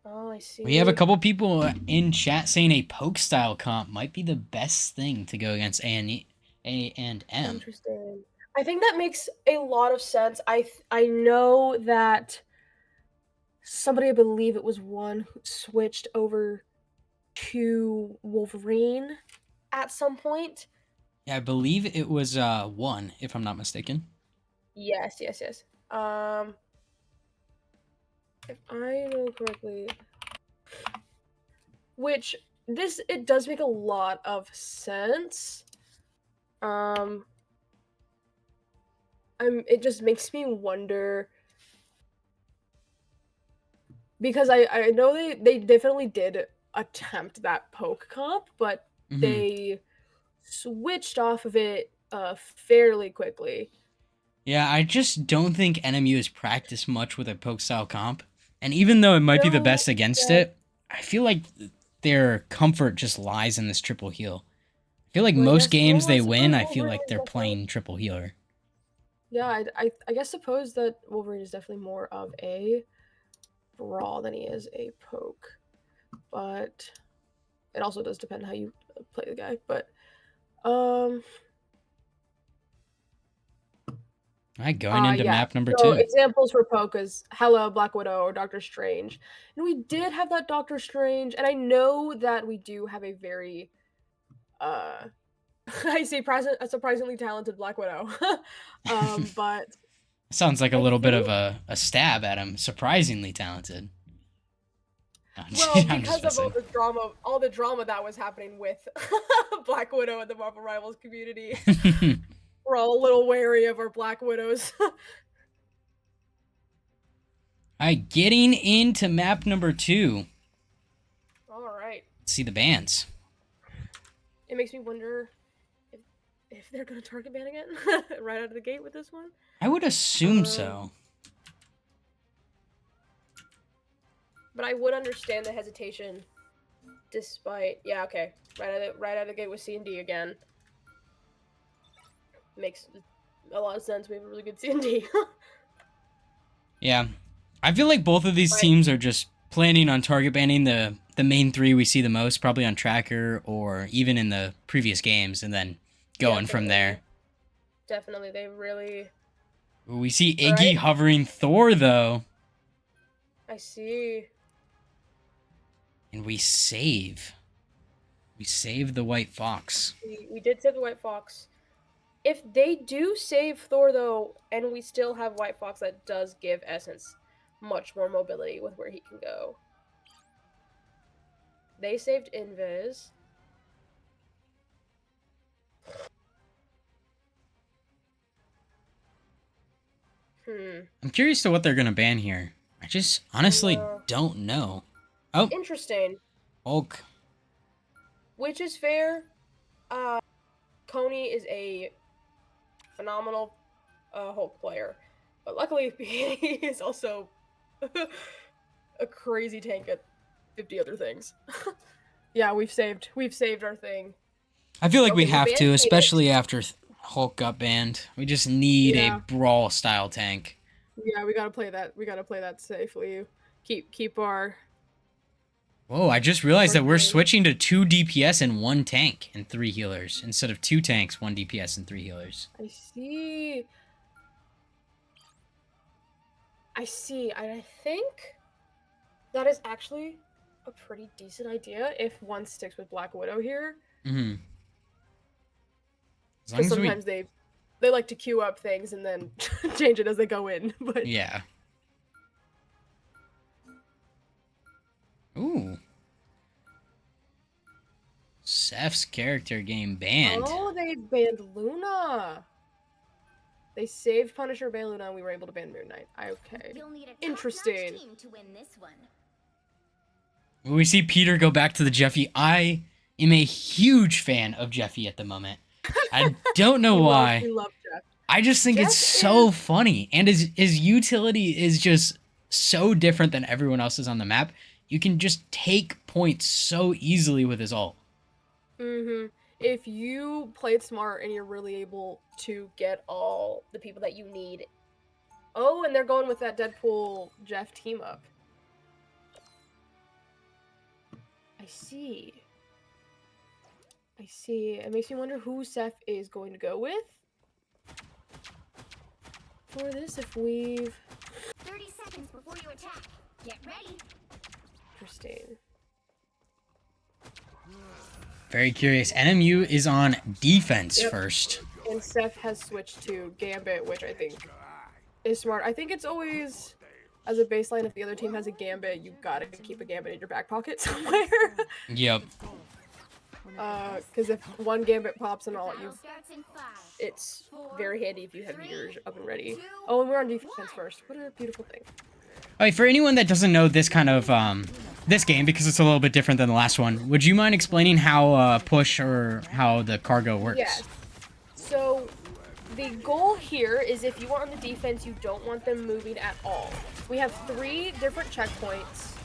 Oh, I see. We have a couple people in chat saying a poke style comp might be the best thing to go against A&M. Interesting. I think that makes a lot of sense. I know that somebody, I believe it was one, who switched over to Wolverine at some point. Yeah, I believe it was one, if I'm not mistaken. Yes. If I know correctly, which it does make a lot of sense. It just makes me wonder because I know they definitely did attempt that poke comp, but they switched off of it fairly quickly. Yeah, I just don't think NMU has practiced much with a poke style comp. And even though it might be the best against it, I feel like their comfort just lies in this triple heal. I feel like most games they win, I feel like they're playing triple healer. Yeah, I guess suppose that Wolverine is definitely more of a brawl than he is a poke. But it also does depend how you play the guy. But Alright, going into map number 2. Examples for poke is Hela, Black Widow, or Doctor Strange. And we did have that Doctor Strange, and I know that we do have a very I say a surprisingly talented Black Widow. But sounds like a little bit of a stab at him. Surprisingly talented. Well, because of all the drama that was happening with Black Widow and the Marvel Rivals community, we're all a little wary of our Black Widows. Alright, getting into map number 2. Alright. Let's see the bans. It makes me wonder if they're going to target ban again right out of the gate with this one. I would assume so. But I would understand the hesitation despite... Yeah, okay. Right out of the gate with C&D again. Makes a lot of sense. We have a really good C&D. Yeah. I feel like both of these teams are just planning on target banning the main 3 we see the most, probably on Tracker or even in the previous games, and then going from there. Definitely. They really... We see Iggy hovering Thor, though. I see. And we save. We save the White Fox. We did save the White Fox. If they do save Thor, though, and we still have White Fox, that does give Essence much more mobility with where he can go. They saved Invis. I'm curious to what they're going to ban here. I just honestly don't know. Oh. Interesting. Hulk. Which is fair. Coney is a phenomenal Hulk player. But luckily, he is also a crazy tank at 50 other things. Yeah, we've saved our thing. I feel like we Okay, have Band to, made it. especially after Hulk got banned. We just need Yeah. a brawl style tank. Yeah, we gotta play that. We gotta play that safely. Keep our. Whoa, I just realized that we're Okay. switching to 2 DPS and 1 tank and 3 healers instead of 2 tanks, 1 DPS and 3 healers. I see. I think that is actually a pretty decent idea if one sticks with Black Widow here. Mm-hmm. As long Because as we... sometimes they like to queue up things and then change it as they go in. But Yeah. Ooh. Seth's character game banned. oh, they banned Luna. They saved Punisher, banned Luna, and we were able to ban Moon Knight. Okay. You'll need a top-notch Interesting. team to win this one. When we see Peter go back to the Jeffy, I am a huge fan of Jeffy at the moment. I don't know why. We love Jeff. I just think it's Jeff so funny. And his utility is just so different than everyone else's on the map. You can just take points so easily with his ult. Mm-hmm. If you played smart and you're really able to get all the people that you need. Oh, and they're going with that Deadpool Jeff team up. I see. It makes me wonder who Seth is going to go with for this. If we've 30 seconds before you attack. Get ready. interesting. Very curious. NMU is on defense Yep. first. And Seth has switched to Gambit, which I think is smart. I think it's always, as a baseline, if the other team has a Gambit, you gotta keep a Gambit in your back pocket somewhere. Yep. Because if one Gambit pops and all, Battle starts in 5. it's very handy if you have yours up and ready. Oh, and we're on defense first. What a beautiful thing. Alright, for anyone that doesn't know this kind of this game, because it's a little bit different than the last one, would you mind explaining how push or how the cargo works? Yes. So the goal here is if you are on the defense, you don't want them moving at all. We have 3 different checkpoints.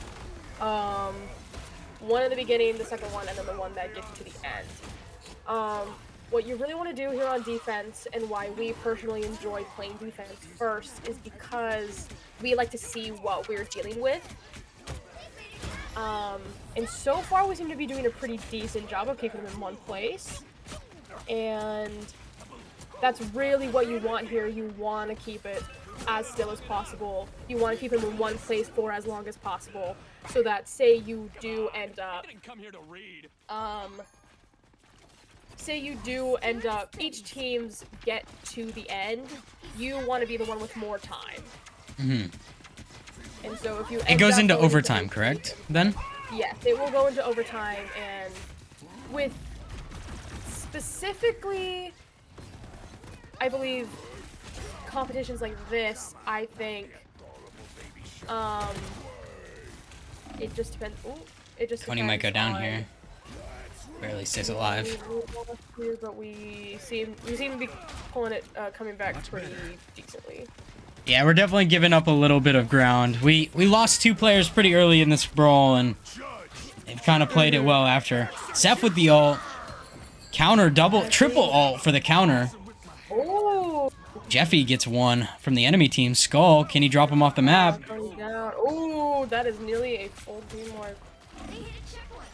One at the beginning, the second one, and then the one that gets you to the end. What you really want to do here on defense, and why we personally enjoy playing defense first, is because we like to see what we're dealing with. And so far we seem to be doing a pretty decent job of keeping them in one place. And that's really what you want here. You want to keep it as still as possible. You want to keep them in one place for as long as possible. So that say you do end up each team's get to the end, you want to be the one with more time. Mm-hmm. And so if you It end goes up into going overtime, correct? Then? Yes, it will go into overtime, and with specifically, I believe, competitions like this, I think, it just depends. Ooh, it just Coney might go down on- here. Barely stays alive. But we seem to be pulling it, coming back pretty decently. Yeah, we're definitely giving up a little bit of ground. We lost 2 players pretty early in this brawl, and they've kind of played it well after. Seth with the ult. Counter, triple ult for the counter. Oh, Jeffy gets one from the enemy team. Skull, can he drop him off the map? oh, that is nearly a full team wipe. They hit a checkpoint.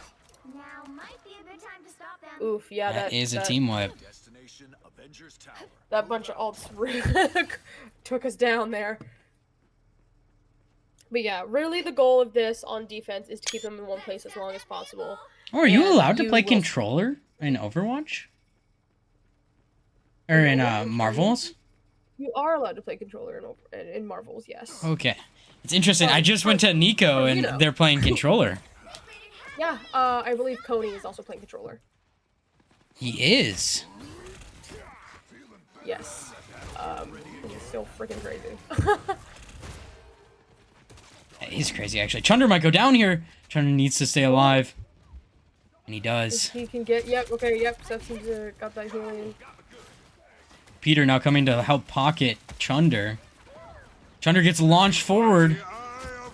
Now might be a good time to stop them. Oof, yeah, That is a team wipe. Destination Avengers Tower. That bunch of ults took us down there. But yeah, really the goal of this on defense is to keep them in one place as long as possible. Oh, are you And allowed to you play will- controller in Overwatch? Or in Marvels? You are allowed to play controller in Marvels, yes. Okay. It's interesting. I just went to Nico you and know. they're playing controller. Yeah, I believe Coney is also playing controller. He is. Yes. He's so freaking crazy. He's crazy, actually. Chunder might go down here. Chunder needs to stay alive. And he does. He can get, yep, okay, yep, Seth seems to got that healing. Peter now coming to help pocket Chunder. Chunder gets launched forward.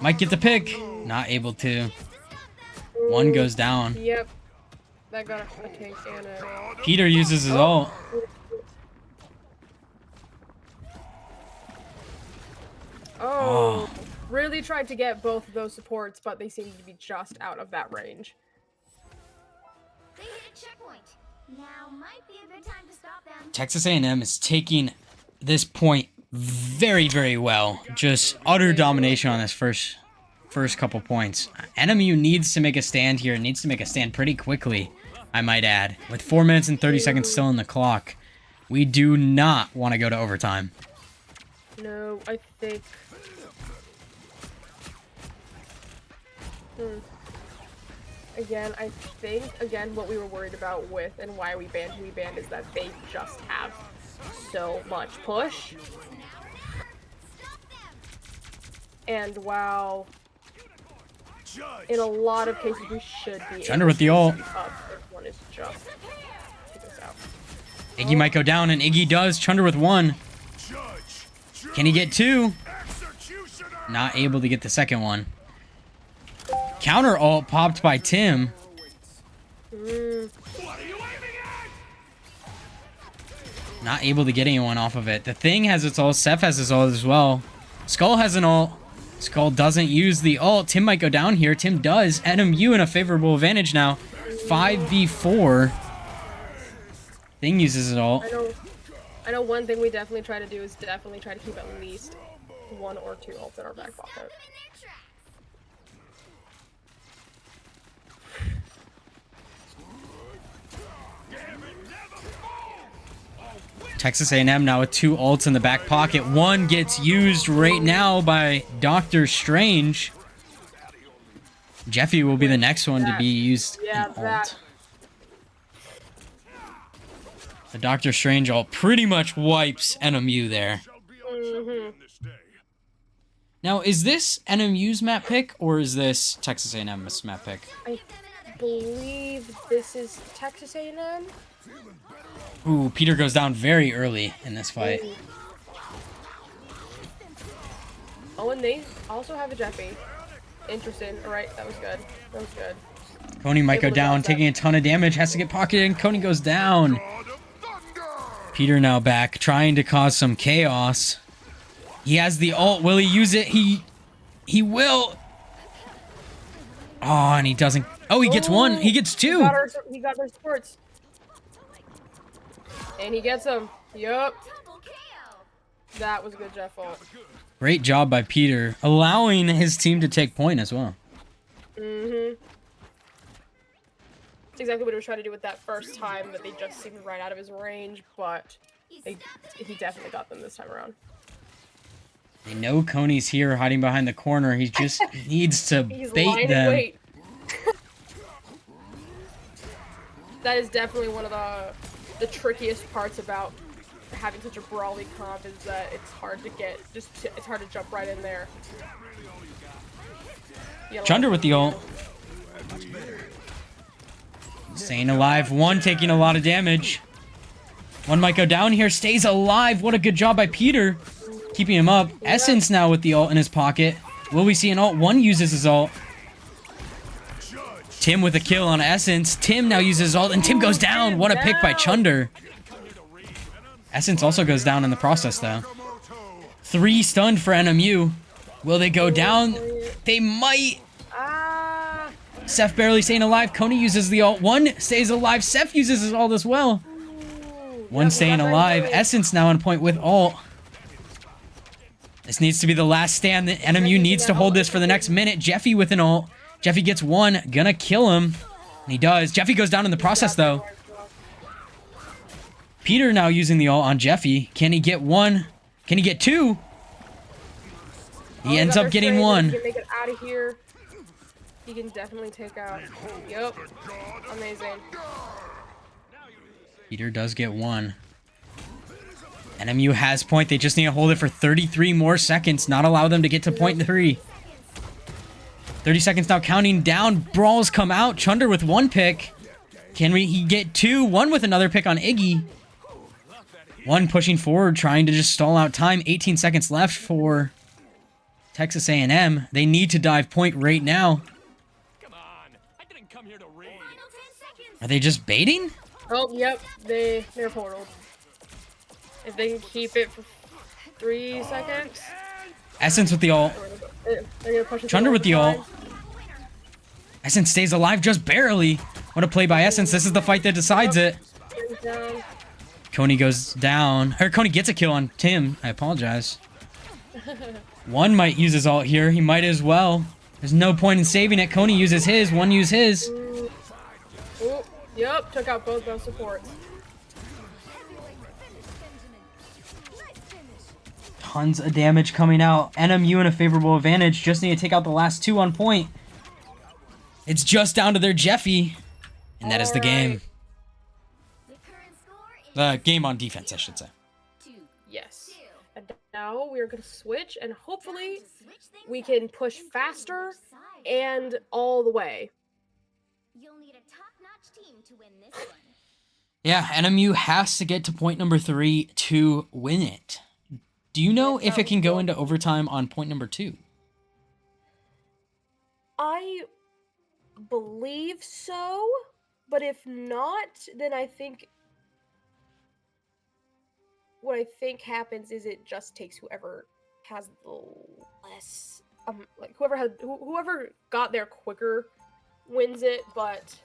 Might get the pick. Not able to. One goes down. Yep. That got a take and a... Peter uses his ult. Oh. Really tried to get both of those supports, but they seemed to be just out of that range. They hit a checkpoint. Now might be a good time to stop them. Texas A&M is taking this point very, very well. Just utter domination on this first couple points. NMU needs to make a stand here. Needs to make a stand pretty quickly, I might add. With 4 minutes and 30 seconds still in the clock, we do not want to go to overtime. No, I think... Again, I think, what we were worried about with and why we banned who we banned is that they just have so much push. And while in a lot of cases we should be Chunder with the ult. this one is just take this out. Iggy might go down, and Iggy does. Chunder with one. Can he get two? Not able to get the second one. Counter ult popped by Tim. Not able to get anyone off of it. The Thing has its ult. Seth has his ult as well. Skull has an ult. Skull doesn't use the ult. Tim might go down here. Tim does. NMU in a favorable advantage now. 5v4. Thing uses it ult. I know one thing we definitely try to do is definitely try to keep at least one or two ults in our back pocket. Texas A&M now with two ults in the back pocket. One gets used right now by Dr. Strange. Jeffy will be the next one to be used in ult. The Dr. Strange ult pretty much wipes NMU there. Now, is this NMU's map pick or is this Texas A&M's map pick? I believe this is Texas A&M. Ooh, Peter goes down very early in this fight. Oh, and they also have a Jeffy. Interesting. Alright, that was good. That was good. Coney might go down, taking a ton of damage. Has to get pocketed, and Coney goes down. Peter now back, trying to cause some chaos. He has the ult. Will he use it? He will. Oh, and he doesn't. Oh, he gets one. He gets two. He got our supports. And he gets them. Yup. That was a good Jeff ult. Great job by Peter, allowing his team to take point as well. That's exactly what he was trying to do with that first time, but they just seemed right out of his range, but he definitely got them this time around. They know Coney's here hiding behind the corner. He just needs to bait them. Wait. That is definitely one of the trickiest parts about having such a brawly comp is that it's hard to get, it's hard to jump right in there. Chunder with the ult. Staying alive. One taking a lot of damage. One might go down here. Stays alive. What a good job by Peter. Keeping him up. Yeah. Essence now with the ult in his pocket. Will we see an ult? One uses his ult. Tim with a kill on Essence. Tim now uses his ult, and Tim goes down. What a pick by Chunder. Essence also goes down in the process, though. 3 stunned for NMU. Will they go down? They might. Seth barely staying alive. Coney uses the ult. One stays alive. Seth uses his ult as well. One staying alive. Essence now on point with ult. This needs to be the last stand. The NMU needs to hold this for the next minute. Jeffy with an ult. Jeffy gets one. Gonna kill him. And he does. Jeffy goes down in the process, though. Peter now using the ult on Jeffy. Can he get one? Can he get two? He ends up getting one. He can make it out of here. He can definitely take out. Yup. Amazing. Peter does get one. NMU has point. They just need to hold it for 33 more seconds. Not allow them to get to point 3. 30 seconds now counting down. Brawls come out. Chunder with one pick. Can he get two? One with another pick on Iggy. One pushing forward, trying to just stall out time. 18 seconds left for Texas A&M. They need to dive point right now. Come on. I didn't come here to raid. Final 10 seconds. Are they just baiting? Oh, yep. They're portaled. If they can keep it for 3 seconds. Essence with the ult. They're gonna push it. Chunder with the ult. Essence stays alive just barely. What a play by Essence. This is the fight that decides it. Down. Coney goes down. Or Coney gets a kill on Tim. I apologize. One might use his ult here. He might as well. There's no point in saving it. Coney uses his. One use his. Ooh, yep, took out both those supports. Tons of damage coming out. NMU in a favorable advantage. Just need to take out the last two on point. It's just down to their Jeffy. And that is the game. The current score is The game on defense, I should say. 2. Yes. And now we're gonna switch, and hopefully Switch things we up can push and faster side. and all the way. You'll need a top-notch team to win this one. Yeah, NMU has to get to point number 3 to win it. Do you know if it can go into overtime on point number 2? I believe so, but if not, then I think what I think happens is it just takes whoever has the less, like whoever got there quicker wins it, but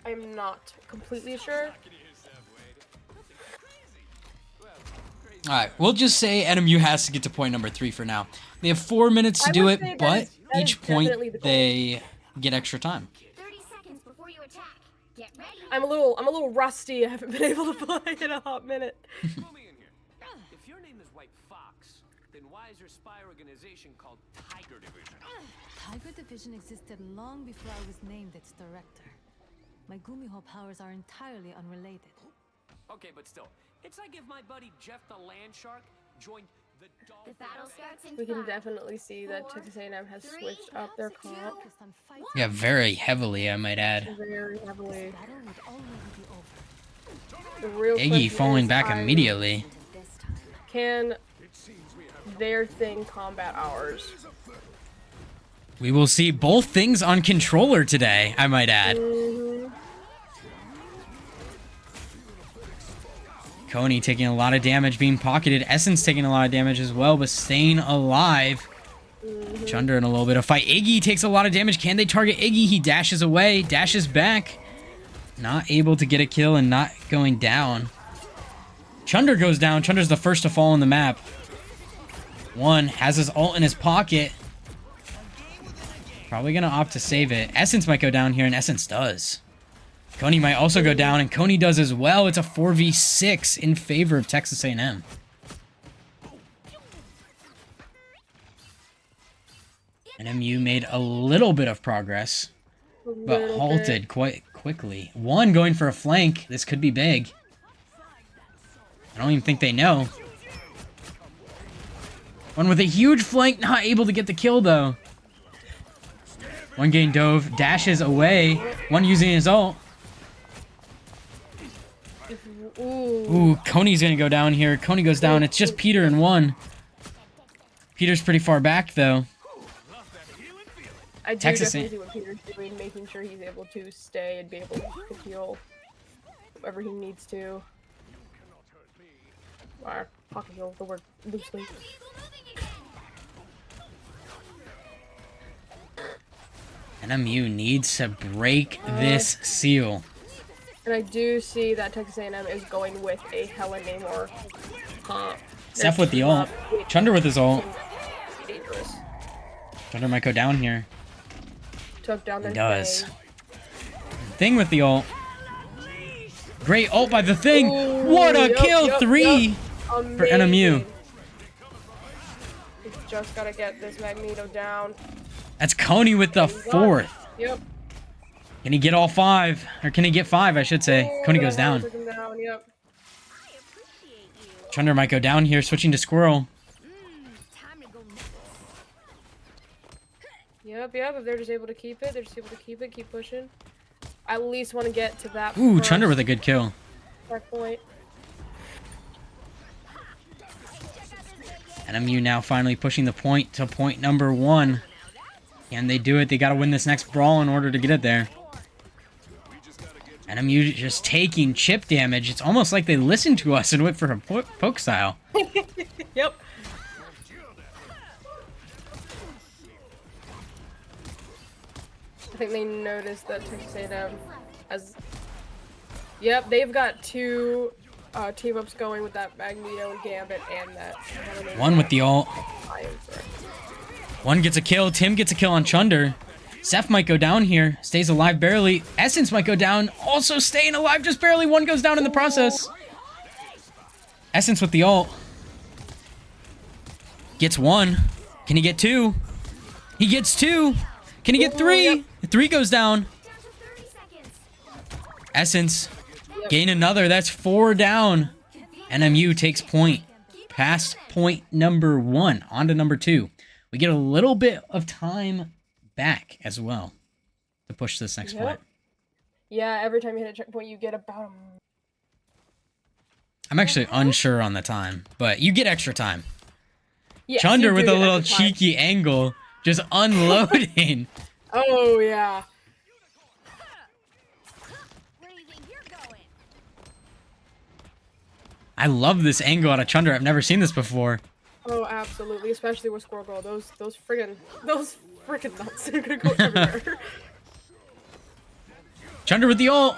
I'm not completely sure. Alright, we'll just say NMU has to get to point number 3 for now. They have 4 minutes to I do would it, say that but is- that is each point definitely the goal. they get extra time. 30 seconds before you attack. Get ready. I'm a little rusty. I haven't been able to play in a hot minute. Throw me in here. If your name is White Fox, then why is your spy organization called Tiger Division? Tiger Division existed long before I was named its director. My Gumiho powers are entirely unrelated. Okay, but still, it's like if my buddy Jeff the Land Shark joined the The Dolphin. battle starts in We can 5. definitely see that Texas A&M has switched up their comp Focused on fighting. Yeah, very heavily, I might add. very heavily. Battle would already be over. The real Iggy question falling is, back immediately. This time. Can their thing combat ours? We will see both things on controller today, I might add. Mhm. Coney taking a lot of damage, being pocketed. Essence taking a lot of damage as well, but staying alive. Chunder in a little bit of fight. Iggy takes a lot of damage. Can they target Iggy? He dashes away, dashes back. Not able to get a kill and not going down. Chunder goes down. Chunder's the first to fall on the map. One has his ult in his pocket. Probably gonna opt to save it. Essence might go down here, and Essence does. Coney might also go down, and Coney does as well. It's a 4v6 in favor of Texas A&M. NMU made a little bit of progress, but Little halted quite quickly. One going for a flank. This could be big. I don't even think they know. One with a huge flank, not able to get the kill, though. One getting dove, dashes away. One using his ult. bit. Ooh. Ooh, Coney's gonna go down here. Coney goes down. It's just Peter and one. Peter's pretty far back, though. I do Texas definitely see what Peter's doing, making sure he's able to stay and be able to heal whoever he needs to. Or pocket heal, the word loosely. NMU needs to break this seal. And I do see that Texas A&M is going with a Helen Namor comp. Seth with the ult. Chunder with his ult. Dangerous. Chunder might go down here. Took down their He does. thing. Thing with the ult. Great ult by the thing. Ooh, What a yep, kill. yep, 3 yep. for Amazing. NMU. We just gotta get this Magneto down. That's Coney with the 4th. Yep. Can he get all 5? Or can he get 5, I should say. Ooh, Coney goes that down. took him down. Yep. Chunder might go down here, switching to Squirrel. Time to go next. Yep. If they're just able to keep it, keep pushing. I at least want to get to that. Ooh, first Chunder with a good kill. checkpoint. NMU now finally pushing the point to point number 1. Can they do it? They got to win this next brawl in order to get it there. NMU just taking chip damage. It's almost like they listened to us and went for a poke style. Yep. I think they noticed that Texas A&M has... Yep, they've got 2 team-ups going with that Magneto and Gambit and that... One with the ult. One gets a kill. Tim gets a kill on Chunder. Seth might go down here. Stays alive barely. Essence might go down. Also staying alive just barely. One goes down in the process. Essence with the ult. Gets 1. Can he get 2? He gets 2. Can he get 3? Yep. 3 goes down. Essence. Gain another. That's 4 down. NMU takes point. Past point number 1. On to number 2. We get a little bit of time back as well to push this next point. Yeah, every time you hit a checkpoint, you get about a... I'm actually unsure on the time, but you get extra time. Yes, Chunder you with do a get little extra time. cheeky angle, just unloading. Oh, yeah. Where do you think you're going? I love this angle out of Chunder. I've never seen this before. Oh, absolutely. Especially with Squirrel Girl. Those friggin' nuts are gonna go everywhere. Chunder with the ult.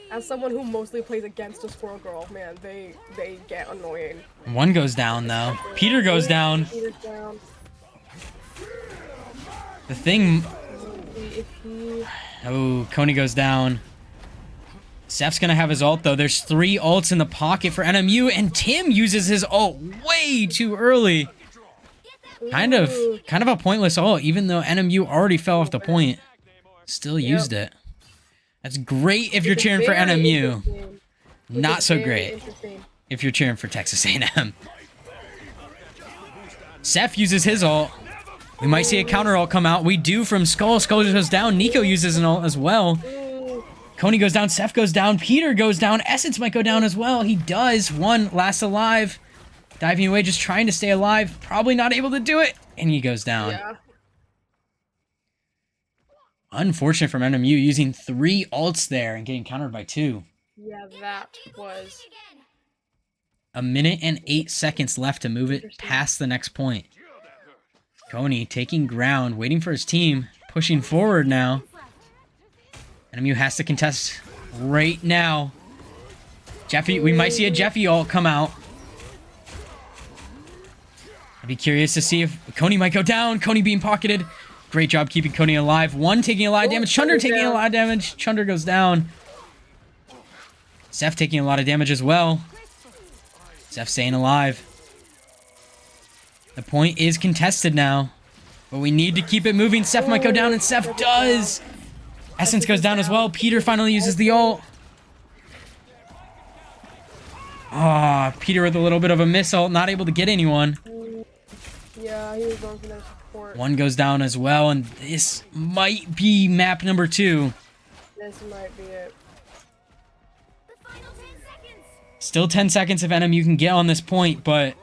As someone who mostly plays against a Squirrel Girl, man, they get annoying. One goes down, though. Peter goes down. Peter's down. The thing... If he... Oh, Coney goes down. Seth's gonna have his ult, though. There's 3 ults in the pocket for NMU, and Tim uses his ult way too early. Kind of a pointless ult, even though NMU already fell off the point. Still used it. That's great if you're cheering for NMU. Not so great if you're cheering for Texas A&M. Seth uses his ult. We might see a counter ult come out. We do from Skull. Skull just goes down. Nico uses an ult as well. Coney goes down. Seth goes down. Peter goes down. Essence might go down as well. He does. One last alive. Diving away, just trying to stay alive. Probably not able to do it. And he goes down. Yeah. Unfortunate from NMU using 3 ults there and getting countered by 2. Yeah, that was... A minute and 8 seconds left to move it past the next point. Coney taking ground, waiting for his team, pushing forward now. NMU has to contest right now. Jeffy, we might see a Jeffy ult come out. I'd be curious to see if Coney might go down. Coney being pocketed. Great job keeping Coney alive. One taking a lot of damage. Chunder taking a lot of damage. Chunder goes down. Seth taking a lot of damage as well. Seth staying alive. The point is contested now. But we need to keep it moving. Seth might go down, and Seth does. Essence goes down as well. Peter finally uses the ult. Ah, Peter with a little bit of a miss ult. Not able to get anyone. Yeah, he was going for no support. One goes down as well, and this might be map number 2. This might be it. The final 10 seconds. Still 10 seconds if NMU can get on this point, but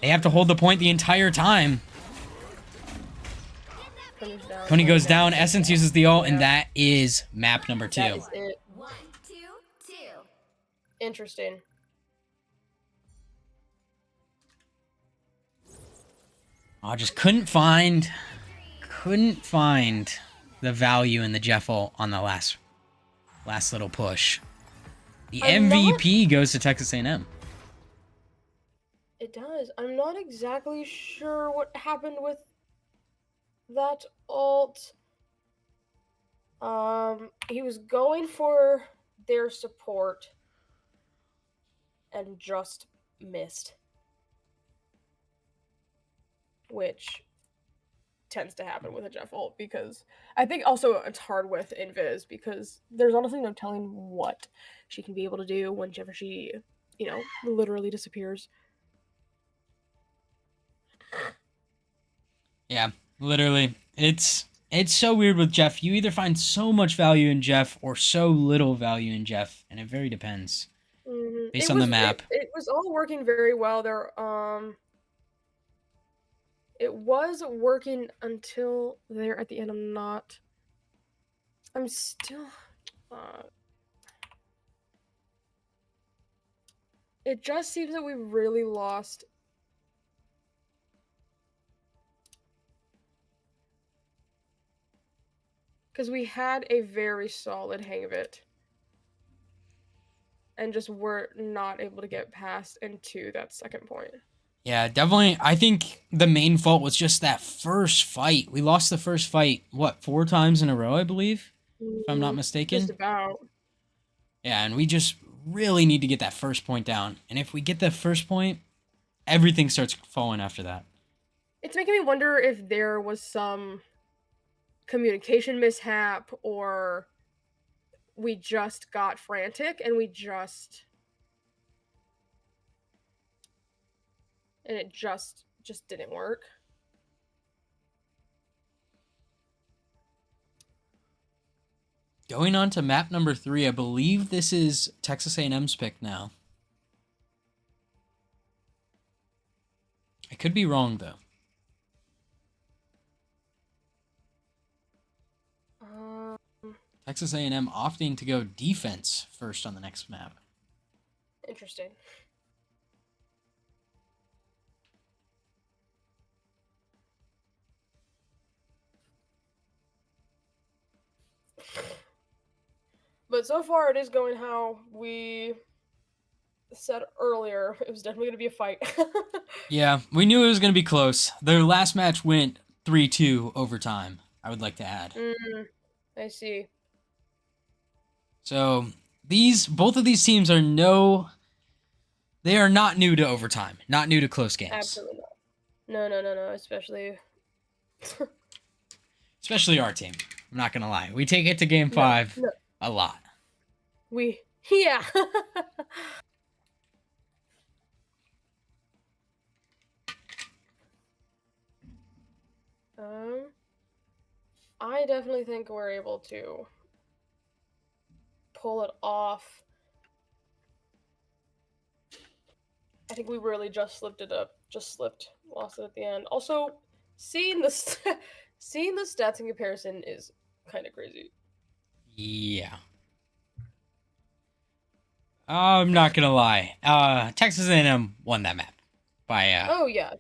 they have to hold the point the entire time. Coney goes down, Essence uses the ult, and that is map number 2. That is it. 1, 2, 2. Interesting. I just couldn't find the value in the Jeff ult on the last little push. The MVP goes to Texas A&M. It does. I'm not exactly sure what happened with that ult. He was going for their support and just missed. Which tends to happen with a Jeff ult, because I think also it's hard with Invis because there's honestly no telling what she can be able to do whenever she, literally disappears. Yeah, literally. It's so weird with Jeff. You either find so much value in Jeff or so little value in Jeff, and it very depends. Mm-hmm. Based on the map. It was all working very well. It was working until there at the end. I'm still. It just seems that we really lost. Because we had a very solid hang of it. And just were not able to get past into that second point. Yeah, definitely. I think the main fault was just that first fight. We lost the first fight, what, 4 times in a row, I believe? If I'm not mistaken. Just about. Yeah, and we just really need to get that first point down. And if we get the first point, everything starts falling after that. It's making me wonder if there was some communication mishap or we just got frantic and it just didn't work. Going on to map number 3, I believe this is Texas A&M's pick now. I could be wrong, though. Texas A&M opting to go defense first on the next map. Interesting. But so far, it is going how we said earlier. It was definitely going to be a fight. Yeah, we knew it was going to be close. Their last match went 3-2 overtime, I would like to add. I see. So, both of these teams are they are not new to overtime, not new to close games. Absolutely not. No, especially our team. I'm not going to lie. We take it to game 5 a lot. Yeah. I definitely think we're able to pull it off. I think we really just slipped it up. Lost it at the end. Also, seeing the stats in comparison is kind of crazy. Yeah. I'm not gonna lie. Texas A&M won that map by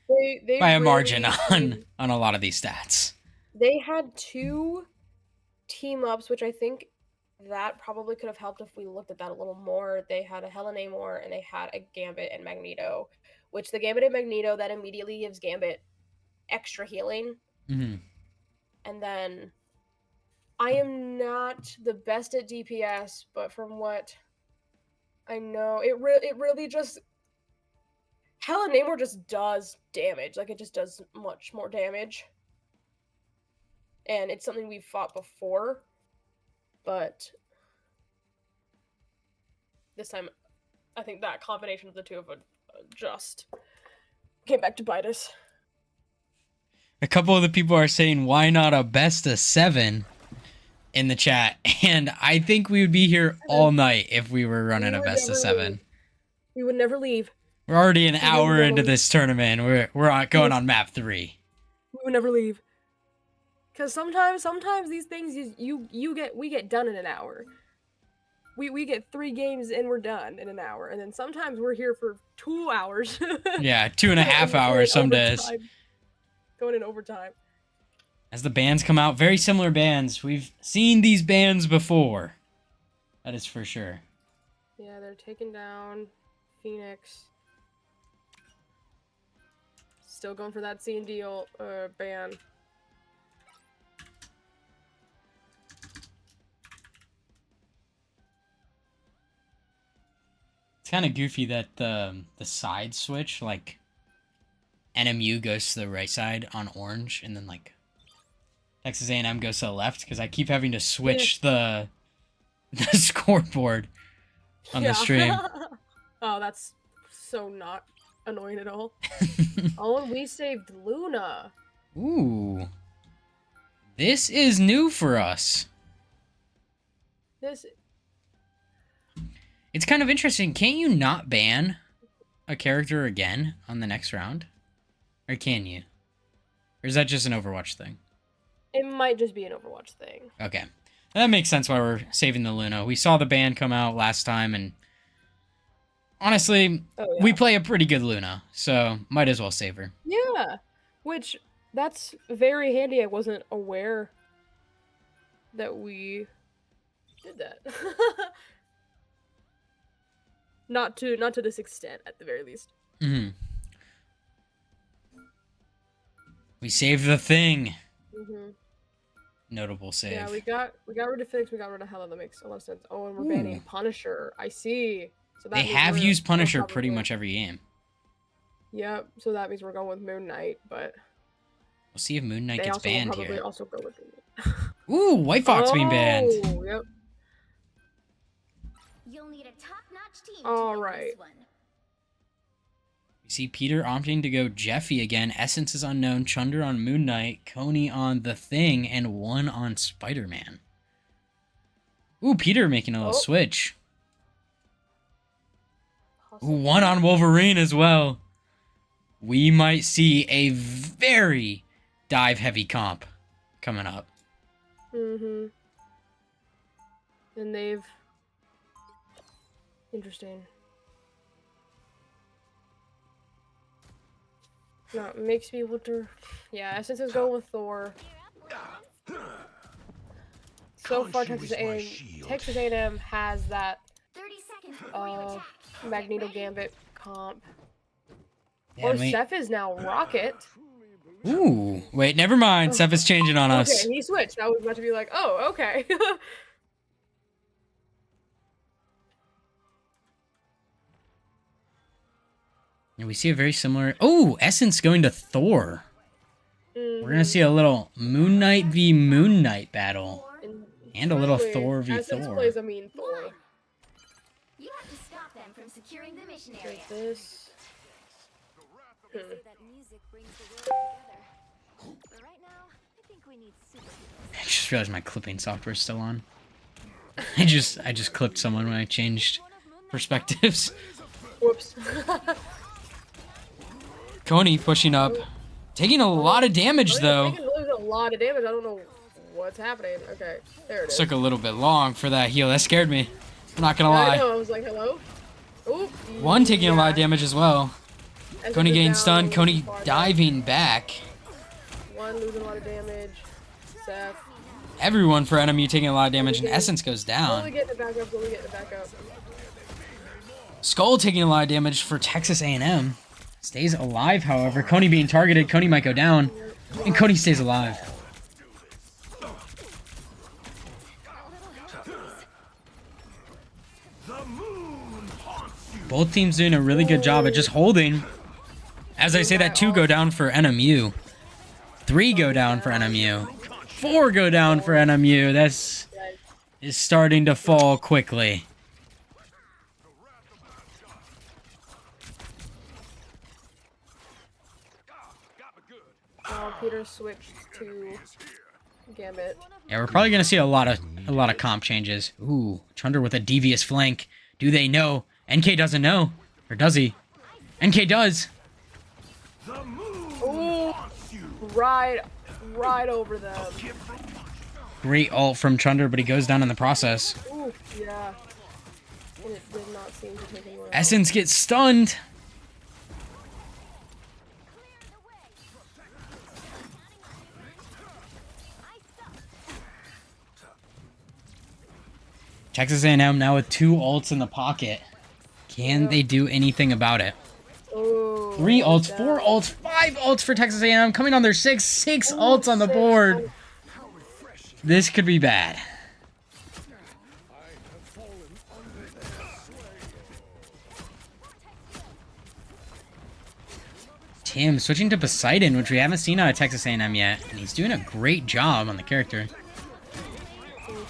they by a really, margin on a lot of these stats. They had 2 team ups, which I think that probably could have helped if we looked at that a little more. They had a Helen Namor and they had a Gambit and Magneto, which the Gambit and Magneto that immediately gives Gambit extra healing. Mm-hmm. And then I am not the best at DPS, but from what I know, it really just Helen Namor just does damage. Like, it just does much more damage. And it's something we've fought before, but this time I think that combination of the two of it just came back to bite us. A couple of the people are saying, why not a best of 7 in the chat? And I think we would be here all night if we were running a best of 7. We would never leave. We're already an hour into this tournament. We're going on map 3. We would never leave. Because sometimes these things we get done in an hour. We get 3 games and we're done in an hour, and then sometimes we're here for 2 hours. Yeah, 2.5 hours some days. Going in overtime. As the bands come out, very similar bands. We've seen these bands before. That is for sure. Yeah, they're taking down Phoenix. Still going for that C&D ban. It's kind of goofy that the side switch, like, NMU goes to the right side on orange, and then, like, Texas A&M goes to the left, because I keep having to switch the scoreboard on the stream. Oh, that's so not annoying at all. Oh, and we saved Luna. Ooh. This is new for us. It's kind of interesting. Can't you not ban a character again on the next round? Or can you? Or is that just an Overwatch thing? It might just be an Overwatch thing. Okay. That makes sense why we're saving the Luna. We saw the ban come out last time, and honestly, we play a pretty good Luna, so might as well save her. Yeah, which that's very handy. I wasn't aware that we did that. not to this extent, at the very least. Mm-hmm. We saved the thing. Mm-hmm. Notable save. Yeah, we got rid of Phoenix, we got rid of Hela. That makes a lot of sense. Oh, and we're banning Punisher. I see. So that they means have we're used Punisher probably pretty much every game. Yep. So that means we're going with Moon Knight, but We'll see if Moon Knight they gets also will banned probably here. also go with it. Ooh, White Fox being banned. Oh, yep. You'll need a top-notch team All to win right. this one. You see Peter opting to go Jeffy again. Essence is unknown. Chunder on Moon Knight. Coney on The Thing. And 1 on Spider-Man. Ooh, Peter making a little switch. Ooh, 1 on Wolverine as well. We might see a very dive-heavy comp coming up. Mm-hmm. And they've... Interesting. No, it makes me wonder... Yeah, Essences go with Thor. So far, Texas A&M has that 30 seconds before you attack. Magneto Gambit comp. Yeah, Or and we- Seth is now Rocket. Ooh, wait, never mind. Seth is changing on us. Okay, he switched. I was about to be like, oh, okay. And we see a very similar... Oh, Essence going to Thor. We're going to see a little Moon Knight v Moon Knight battle. And a little Thor v Essence Thor. plays a mean Thor. You have to stop them from securing the mission area. Like this. They say that music brings the world together. But right now, I think we need superheroes. I just realized my clipping software is still on. I just clipped someone when I changed perspectives. Whoops. Coney pushing up. Taking a lot of damage, though. Taking a lot of damage. I don't know what's happening. Okay, there it is. Took a little bit long for that heal. That scared me. I'm not gonna I lie. know. I was like, hello? Oop. 1 taking a lot of damage as well. Essence Coney is getting down, stunned. Coney far down. diving back. 1 losing a lot of damage. Seth. Everyone for NMU taking a lot of damage, and Essence goes Slowly down. getting it back up. Slowly getting it back up. Skull taking a lot of damage for Texas A&M. Stays alive, however. Coney being targeted. Coney might go down. And Coney stays alive. Both teams doing a really good job at just holding. As I say that, 2 go down for NMU. 3 go down for NMU. 4 go down for NMU. This is starting to fall quickly. Peter switched to Gambit. Yeah, we're probably gonna see a lot of comp changes. Ooh, Chunder with a devious flank. Do they know? NK doesn't know, or does he? NK does. Ooh, right over them. Great ult from Chunder, but he goes down in the process. Ooh, yeah. And it did not seem to take anyone out. Essence gets stunned. Texas A&M now with 2 ults in the pocket. Can they do anything about it? Ooh, 3 ults, down. 4 ults, 5 ults for Texas A&M. Coming on their 6 ults on the 6. board. This could be bad. Tim switching to Poseidon, which we haven't seen out of Texas A&M yet, and he's doing a great job on the character.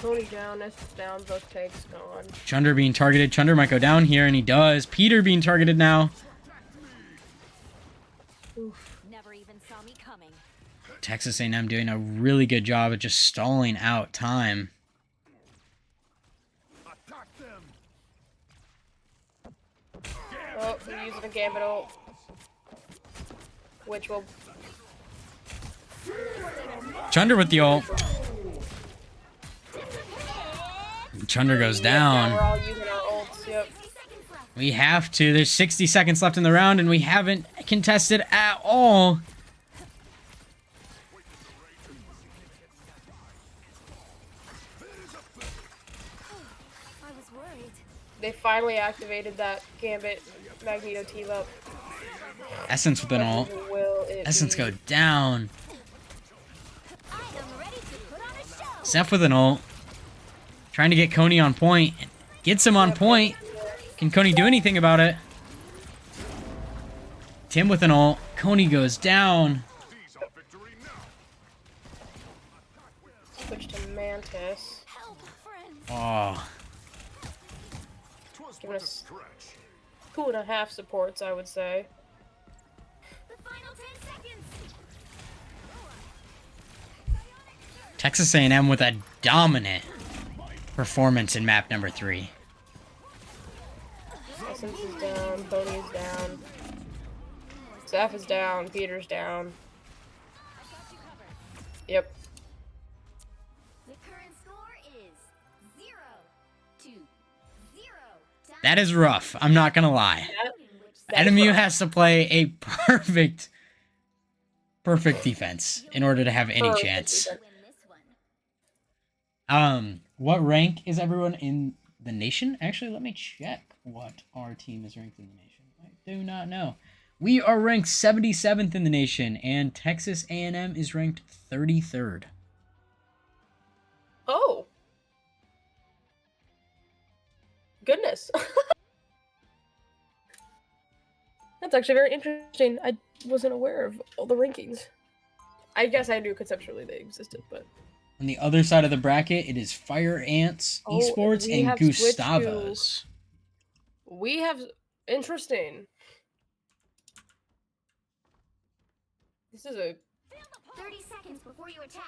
Tony down, S down, both tanks gone. Chunder being targeted. Chunder might go down here, and he does. Peter being targeted now. Never even saw me coming. Texas A&M doing a really good job at just stalling out time. Oh, we're using a Gambit ult. Which will... Chunder with the ult. Chunder goes Now we're down. all using our ults, yep. We have to. There's 60 seconds left in the round, and we haven't contested at all. I was worried. They finally activated that Gambit Magneto team up. Essence with an ult. Will it Essence be? go down. I am ready to put on a show. Zeph with an ult. Trying to get Coney on point. Gets him on point. Can Coney do anything about it? Tim with an ult. Coney goes down. Switch to Mantis. Help, friends. Oh. Giving us 2.5 supports, I would say. The final 10 seconds. Texas A&M with a dominant performance in map number 3. Essence is down, Pony is down. Zeph is down, Peter's down. Yep. The current score is 0-0. That is rough. I'm not gonna lie. That is NMU rough. has to play a perfect defense in order to have any Perfect chance. defense. Win this one. What rank is everyone in the nation? Actually, let me check what our team is ranked in the nation. I do not know. We are ranked 77th in the nation, and Texas A&M is ranked 33rd. Oh. Goodness. That's actually very interesting. I wasn't aware of all the rankings. I guess I knew conceptually they existed, but... On the other side of the bracket, it is Fire Ants, Oh, Esports, we and have switched to- Gustavos. We have... Interesting. This is a... 30 seconds before you attack.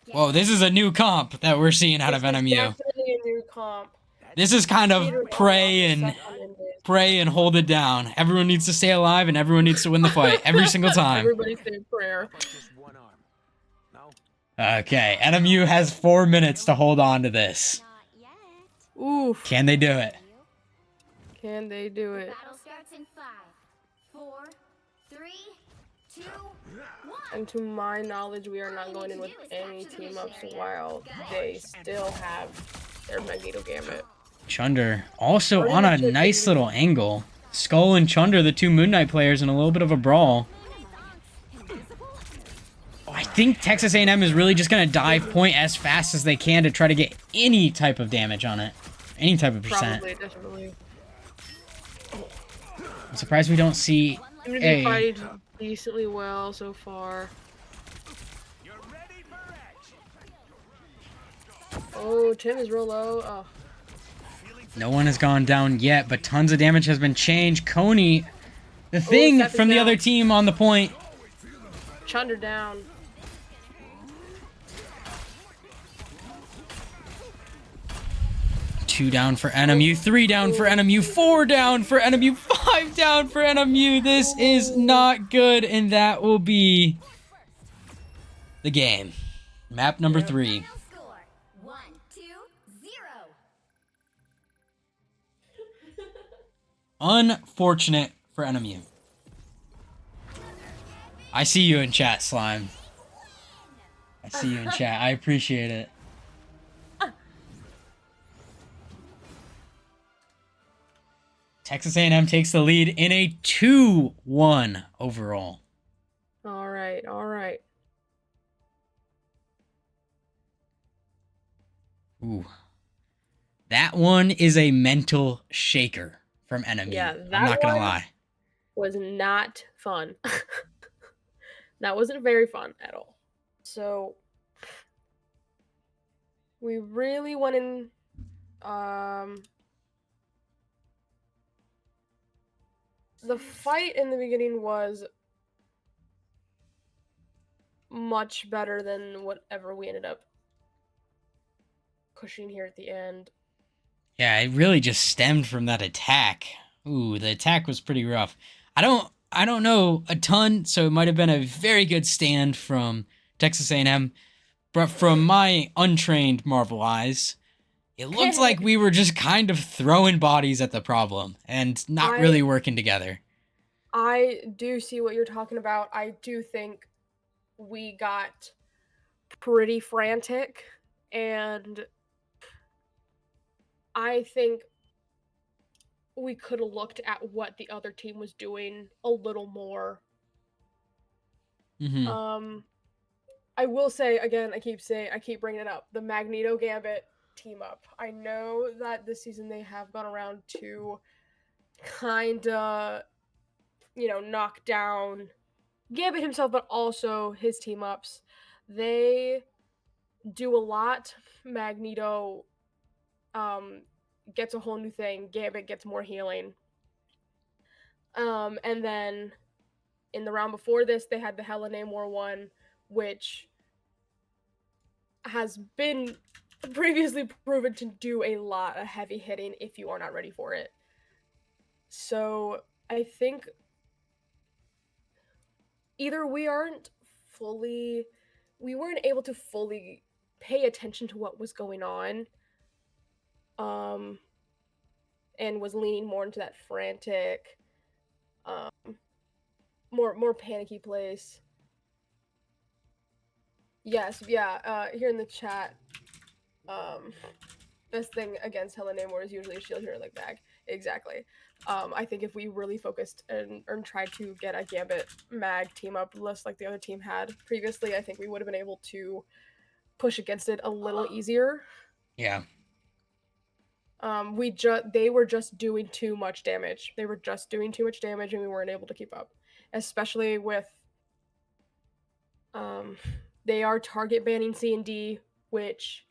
Get Whoa, this is a new comp that we're seeing out of this is NMU. definitely a new comp. This is kind Peter of pray and hold it down. Everyone needs to stay alive, and everyone needs to win the fight every single time. Everybody say a prayer. How about just one arm? No? Okay, NMU has 4 minutes to hold on to this. Not yet. Oof. Can they do it? Can they do it? Battle starts in 5, 4, 3, 2, 1. And to my knowledge, we are not going in with any team ups while they still have their Magneto Gambit. Chunder also on a nice little angle. Skull and Chunder, the two Moon Knight players, in a little bit of a brawl. Oh, I think Texas A&M is really just going to dive point as fast as they can to try to get any type of damage on it. Any type of percent. Probably, definitely. I'm surprised we don't see Seem to be a... fighting decently well so far. You're ready for action. Oh, Tim is real low. Oh, No one has gone down yet, but tons of damage has been changed. Coney, the thing Seth is from the down. other team on the point. Chunder down. Two down for NMU, 3 down for NMU, 4 down for NMU, 5 down for NMU. This is not good, and that will be the game. Map number 3. Final score 1-2-0. Unfortunate for NMU. I see you in chat, Slime. I see you in chat. I appreciate it. Texas A&M takes the lead in a 2-1 overall. All right, all right. Ooh. That one is a mental shaker from NMU. Yeah, I'm that not gonna one- lie. Was not fun. That wasn't very fun at all. So we really went in the fight in the beginning was much better than whatever we ended up pushing here at the end. Yeah, it really just stemmed from that attack Ooh, the attack was pretty rough. I don't know a ton, so it might have been a very good stand from Texas A&M, but from my untrained Marvel eyes, it looked like we were just kind of throwing bodies at the problem and not really working together. I do see what you're talking about. I do think we got pretty frantic, and I think we could have looked at what the other team was doing a little more. Mm-hmm. I will say again, I keep bringing it up. The Magneto Gambit team up. I know that this season they have gone around to kind of, knock down Gambit himself, but also his team ups. They do a lot. Magneto gets a whole new thing. Gambit gets more healing. And then in the round before this, they had the Hella Namor one, which has been previously proven to do a lot of heavy hitting if you are not ready for it. So I think either we weren't able to fully pay attention to what was going on, and was leaning more into that frantic, more panicky place. Yes, yeah. Here in the chat, best thing against Helen Namor is usually a shield hero like Mag. Exactly. I think if we really focused and tried to get a Gambit Mag team up list like the other team had previously, I think we would have been able to push against it a little easier. Yeah. They were just doing too much damage. They were just doing too much damage, and we weren't able to keep up. Especially with, they are target banning C&D, which,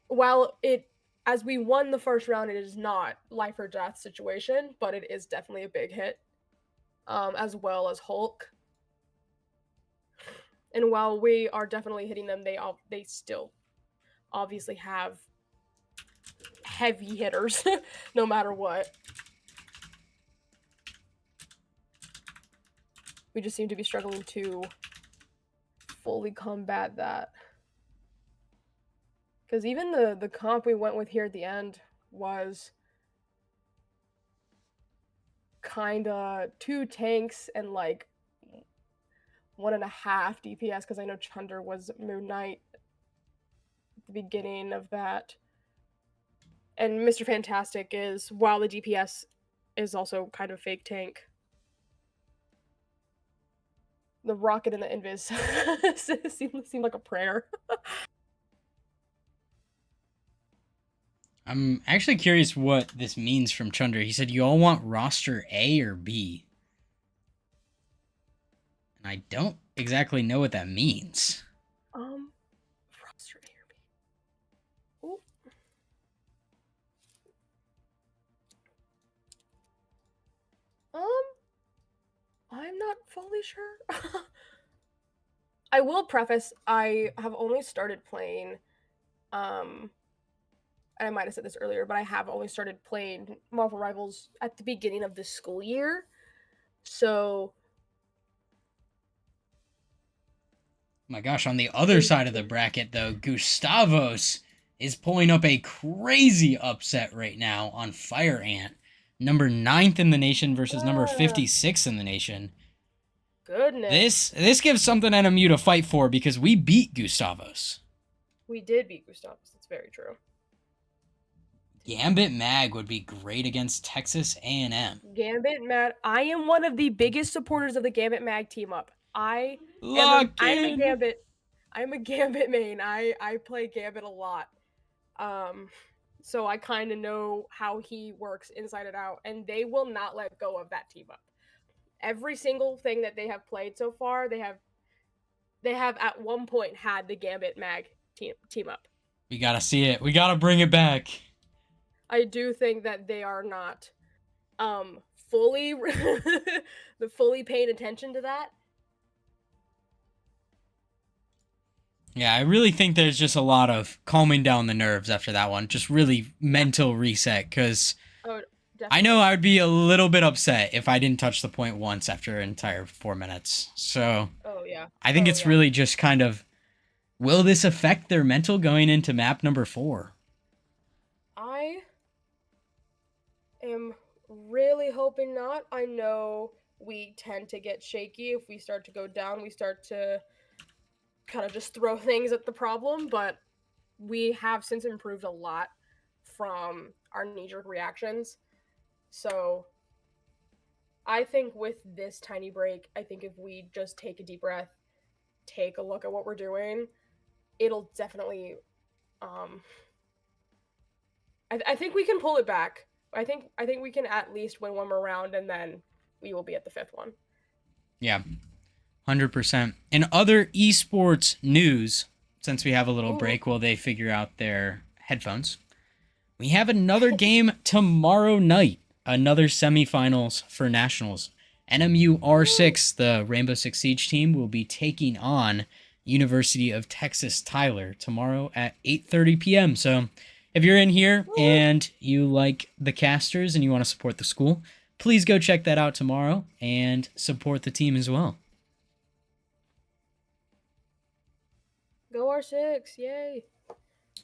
while as we won the first round, it is not life or death situation, but it is definitely a big hit, as well as Hulk. And while we are definitely hitting them, they still obviously have heavy hitters, no matter what. We just seem to be struggling to fully combat that. Because even the comp we went with here at the end was kinda 2 tanks and like 1.5 DPS, because I know Chunder was Moon Knight at the beginning of that. And Mr. Fantastic is, while the DPS is also kind of fake tank. The rocket and the invis seemed like a prayer. I'm actually curious what this means from Chunder. He said you all want roster A or B. And I don't exactly know what that means. Roster A or B. Ooh. I'm not fully sure. I will preface, I have only started playing, and I might have said this earlier, but I have only started playing Marvel Rivals at the beginning of the school year. So, My gosh, on the other side of the bracket, though, Gustavos is pulling up a crazy upset right now on Fire Ant. Number 9th in the nation versus number 56 in the nation. goodness. This gives something NMU to fight for because we beat Gustavos. We did beat Gustavus. That's very true. Gambit Mag would be great against Texas A&M. Gambit Mag. I am one of the biggest supporters of the Gambit Mag team up. I'm a Gambit main. I play Gambit a lot. So I kind of know how he works inside and out, and they will not let go of that team up. Every single thing that they have played so far, they have at one point had the Gambit Mag team up. We gotta see it. We gotta bring it back. I do think that they are not fully paying attention to that. Yeah, I really think there's just a lot of calming down the nerves after that one. Just really mental reset, because I know I would be a little bit upset if I didn't touch the point once after an entire 4 minutes. So Oh yeah. I think Oh, it's yeah. really just kind of, will this affect their mental going into map number 4? I am really hoping not. I know we tend to get shaky if we start to go down. We start to kind of just throw things at the problem, but we have since improved a lot from our knee-jerk reactions. So I think with this tiny break, I think if we just take a deep breath, take a look at what we're doing, it'll definitely I think we can pull it back. I think we can at least win one more round, and then we will be at the 5th one. Yeah, 100%. In other esports news, since we have a little break while they figure out their headphones, we have another game tomorrow night. Another semifinals for nationals. NMU R6, the Rainbow Six Siege team, will be taking on University of Texas Tyler tomorrow at 8:30 p.m. So if you're in here and you like the casters and you want to support the school, please go check that out tomorrow and support the team as well. Go R6, yay.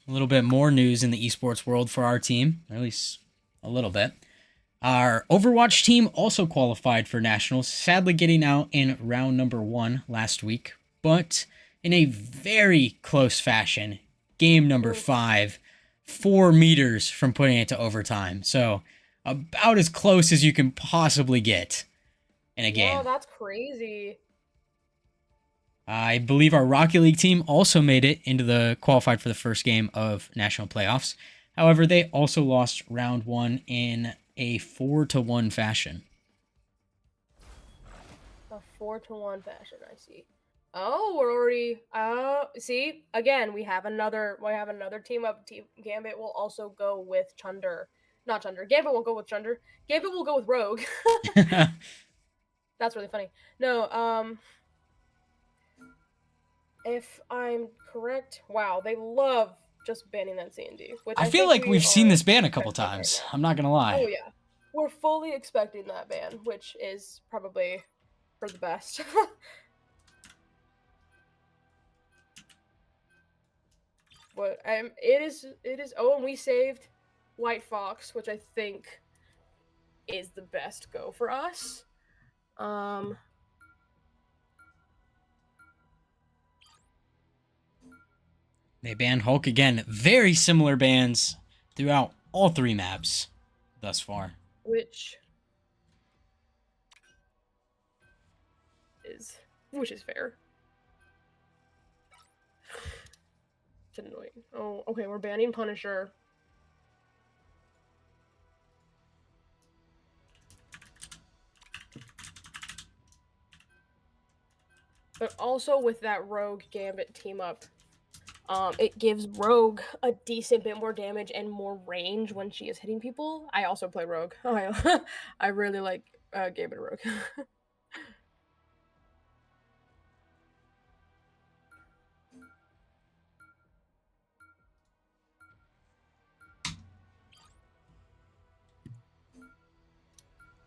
A little bit more news in the esports world for our team, or at least a little bit. Our Overwatch team also qualified for nationals, sadly getting out in round number 1 last week, but in a very close fashion. Game number 5, 4 meters from putting it to overtime. So about as close as you can possibly get in a game. Wow, that's crazy. I believe our Rocket League team also made it into the qualified for the first game of national playoffs. However, they also lost round 1 in a 4-1 fashion. A 4-1 fashion, I see. Oh, we're already see, again, we have another team up. Team Gambit will also go with Chunder. Not Chunder. Gambit won't go with Chunder. Gambit will go with Rogue. That's really funny. No, if I'm correct, wow, they love just banning that C&D. Which I feel like we've seen this ban a couple expecting times. right I'm not gonna lie. now. Oh yeah, we're fully expecting that ban, which is probably for the best. But it is. Oh, and we saved White Fox, which I think is the best go for us. They banned Hulk again. Very similar bans throughout all 3 maps thus far. Which is fair. It's annoying. Oh, okay, we're banning Punisher. But also with that Rogue Gambit team up, it gives Rogue a decent bit more damage and more range when she is hitting people. I also play Rogue. I really like Gambit Rogue.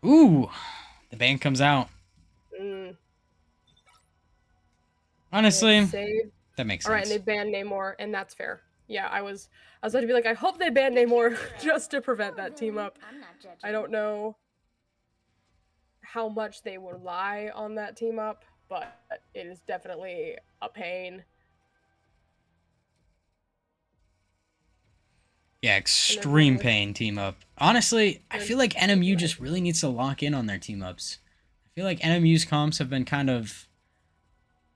Ooh, the ban comes out. Honestly, that makes sense. All right, and they banned Namor, and that's fair. Yeah, I was about to be like, I hope they ban Namor just to prevent that team up. I'm not judging. I don't know how much they would rely on that team up, but it is definitely a pain. Yeah, extreme pain team up. Honestly, I feel like NMU just really needs to lock in on their team ups. I feel like NMU's comps have been kind of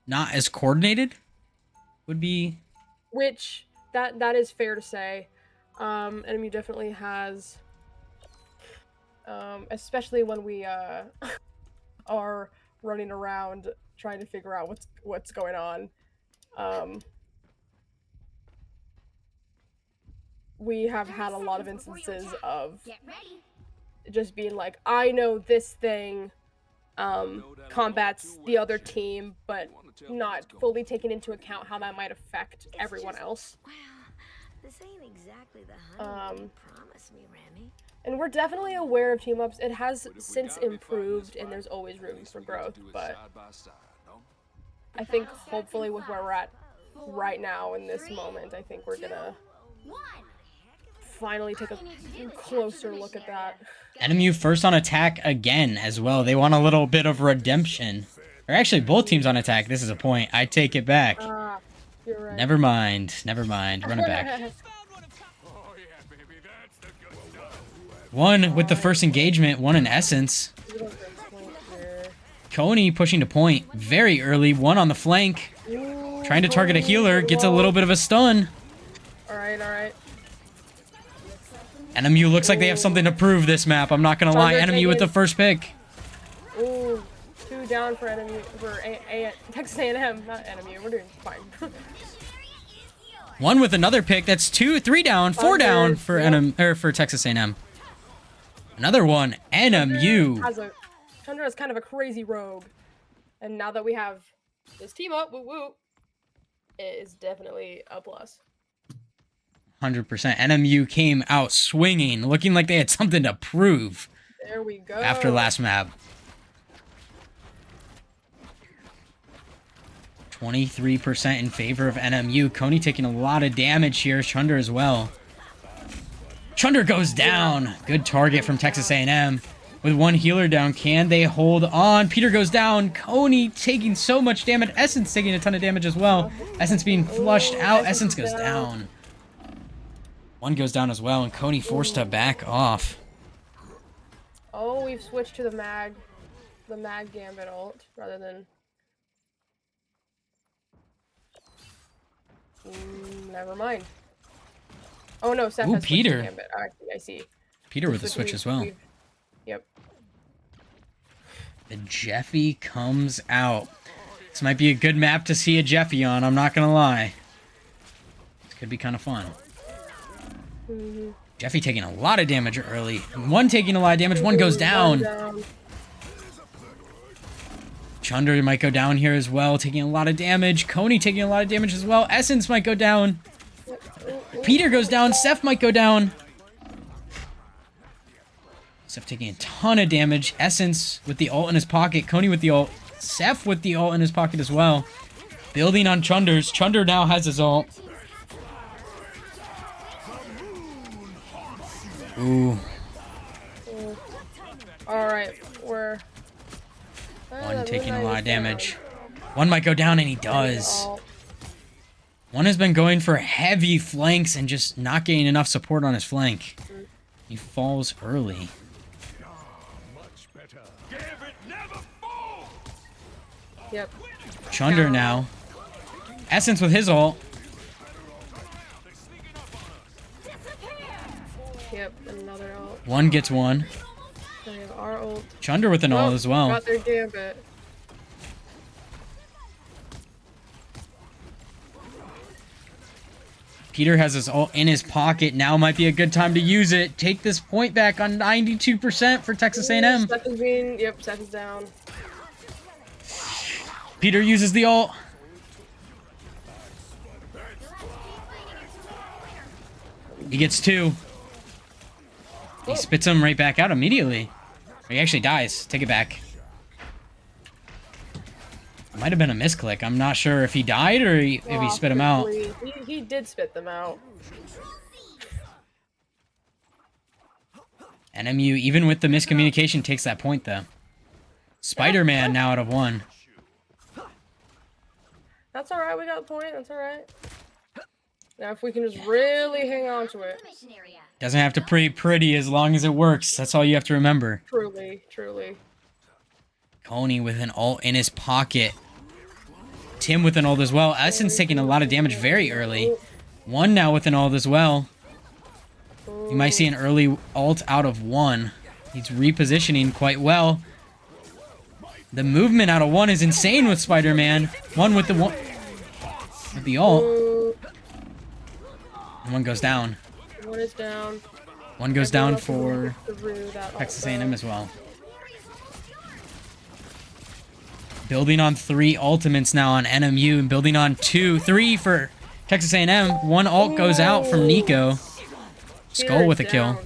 not as coordinated. Would be. Which that is fair to say. NMU definitely has, especially when we are running around trying to figure out what's going on. We have had a lot of instances of just being like, I know this thing combats the other team, but not fully taking into account how that might affect everyone else. Wow, this ain't exactly the honeymoon you promised me, Remy. And we're definitely aware of team ups. It has since improved, and there's always room for growth. But I think hopefully with where we're at right now in this moment, I think we're gonna finally take a closer look at that. NMU first on attack again as well. They want a little bit of redemption. Or actually, both teams on attack. This is a point. I take it back. You're right. Never mind. Never mind. Run it back. One with the first engagement. One in essence. Coney pushing to point very early. One on the flank. Trying to target a healer. Gets a little bit of a stun. Alright, alright. NMU looks like they have something to prove this map. I'm not going to lie. NMU with the first pick. Ooh. 2 down for NMU. For Texas A&M. Not NMU. We're doing fine. One with another pick. That's 2, 3 down, 4 down for for Texas A&M. Another one. NMU. Chandra is kind of a crazy rogue. And now that we have this team up, woo woo, it is definitely a plus. 100%. NMU came out swinging, looking like they had something to prove. There we go. After last map. 23% in favor of NMU. Coney taking a lot of damage here. Chunder as well. Chunder goes down. Good target from Texas A&M. With one healer down, can they hold on? Peter goes down. Coney taking so much damage. Essence taking a ton of damage as well. Essence being flushed out. Essence goes down. One goes down as well, and Coney forced to back off. Oh, we've switched to the mag gambit ult rather than. Never mind. Oh no, Seth has Peter. switched to gambit. I see. Peter with the switch as well. Yep. The Jeffy comes out. This might be a good map to see a Jeffy on, I'm not gonna lie. This could be kind of fun. Jeffy taking a lot of damage early. One taking a lot of damage, one goes down. Chunder might go down here as well, taking a lot of damage. Coney taking a lot of damage as well. Essence might go down. Peter goes down. Seth might go down. Seth taking a ton of damage. Essence with the ult in his pocket. Coney with the ult. Seth with the ult in his pocket as well. Building on Chunder's. Chunder now has his ult. Ooh. Alright, we're... One taking a lot of damage. One might go down, and he does. One has been going for heavy flanks and just not getting enough support on his flank. He falls early. Yep. Chunder now. Essence with his ult. Yep, another ult. One gets one. They have our ult. Chunder with an ult as well. Got their gambit. Peter has his ult in his pocket. Now might be a good time to use it. Take this point back on 92% for Texas A&M. Seth is being... Yep, Seth is down. Peter uses the ult. He gets 2. He spits him right back out immediately. He actually dies. Take it back. It might have been a misclick. I'm not sure if he died or if he spit him out. He did spit them out. NMU, even with the miscommunication, takes that point, though. Spider-Man now out of 1. That's alright, we got a point. That's alright. Now, if we can just really hang on to it. Doesn't have to be pretty as long as it works. That's all you have to remember. Truly, truly. Coney with an ult in his pocket. Tim with an ult as well. Essence taking a lot of damage very early. One now with an ult as well. You might see an early ult out of 1. He's repositioning quite well. The movement out of 1 is insane with Spider-Man. One with the ult. And one goes down. One is down. One goes down for Texas A&M as well. Building on 3 ultimates now on NMU and building on 2, 3 for Texas A&M. One ult goes out from Nico. Skull with a kill.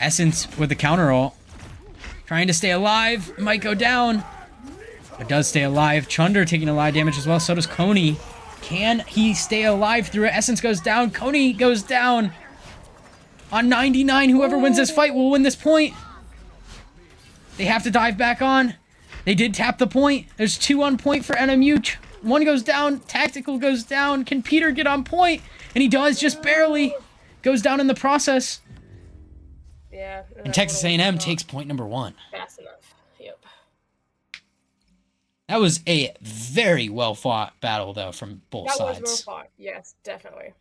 Essence with the counter ult. Trying to stay alive. Might go down. But does stay alive. Chunder taking a lot of damage as well. So does Coney. Can he stay alive through it? Essence goes down. Coney goes down. On 99, whoever wins this fight will win this point. They have to dive back on. They did tap the point. There's 2 on point for NMU. One goes down. Tactical goes down. Can Peter get on point? And he does, just barely. Goes down in the process. Yeah. And Texas A&M takes point number 1. Fast enough. Yep. That was a very well-fought battle, though, from both sides. That was well fought. Yes, definitely.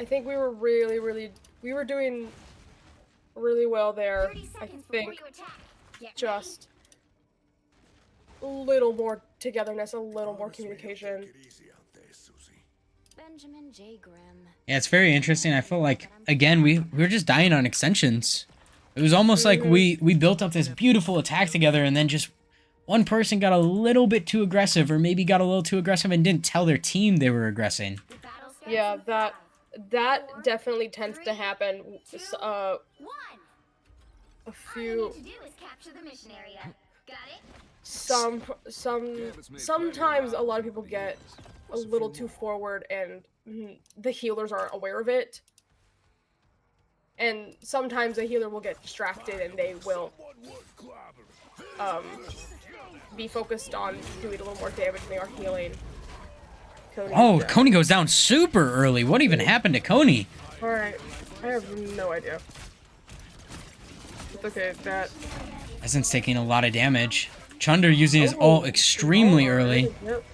I think we were we were doing really well there. 30 I seconds before think you attack. Get just a little more togetherness, a little more communication. Benjamin J. Grimm. Yeah, it's very interesting. I felt like, again, we were just dying on extensions. It was almost like we built up this beautiful attack together, and then just one person got a little bit too aggressive, or maybe got a little too aggressive and didn't tell their team they were aggressing. The battle starts Yeah, in that 5, definitely tends to happen. 2, A 1. All you few need to do is capture the mission area. Got it? sometimes a lot of people get a little too forward, and the healers aren't aware of it. And sometimes a healer will get distracted, and they will be focused on doing a little more damage than they are healing. Oh, Coney goes down super early. What even happened to Coney? Alright, I have no idea. It's okay, that... Essence taking a lot of damage. Chunder using his ult extremely early. Yep.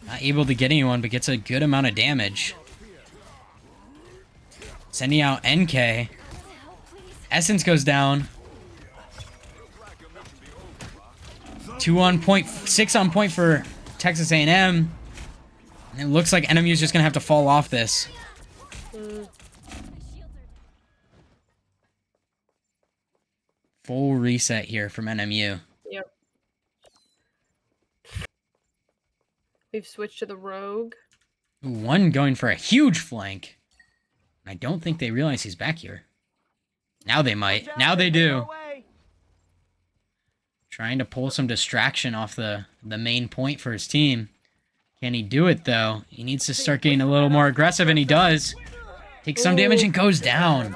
Not able to get anyone, but gets a good amount of damage. Sending out NK. Essence goes down. 2 on point, 6 on point for Texas A&M. And it looks like NMU is just gonna have to fall off this. Full reset here from NMU. Yep. We've switched to the rogue. Ooh, one going for a huge flank. I don't think they realize he's back here. Now they might. Now they do. Trying to pull some distraction off the main point for his team. Can he do it, though? He needs to start getting a little more aggressive, and he does. Takes some damage and goes down.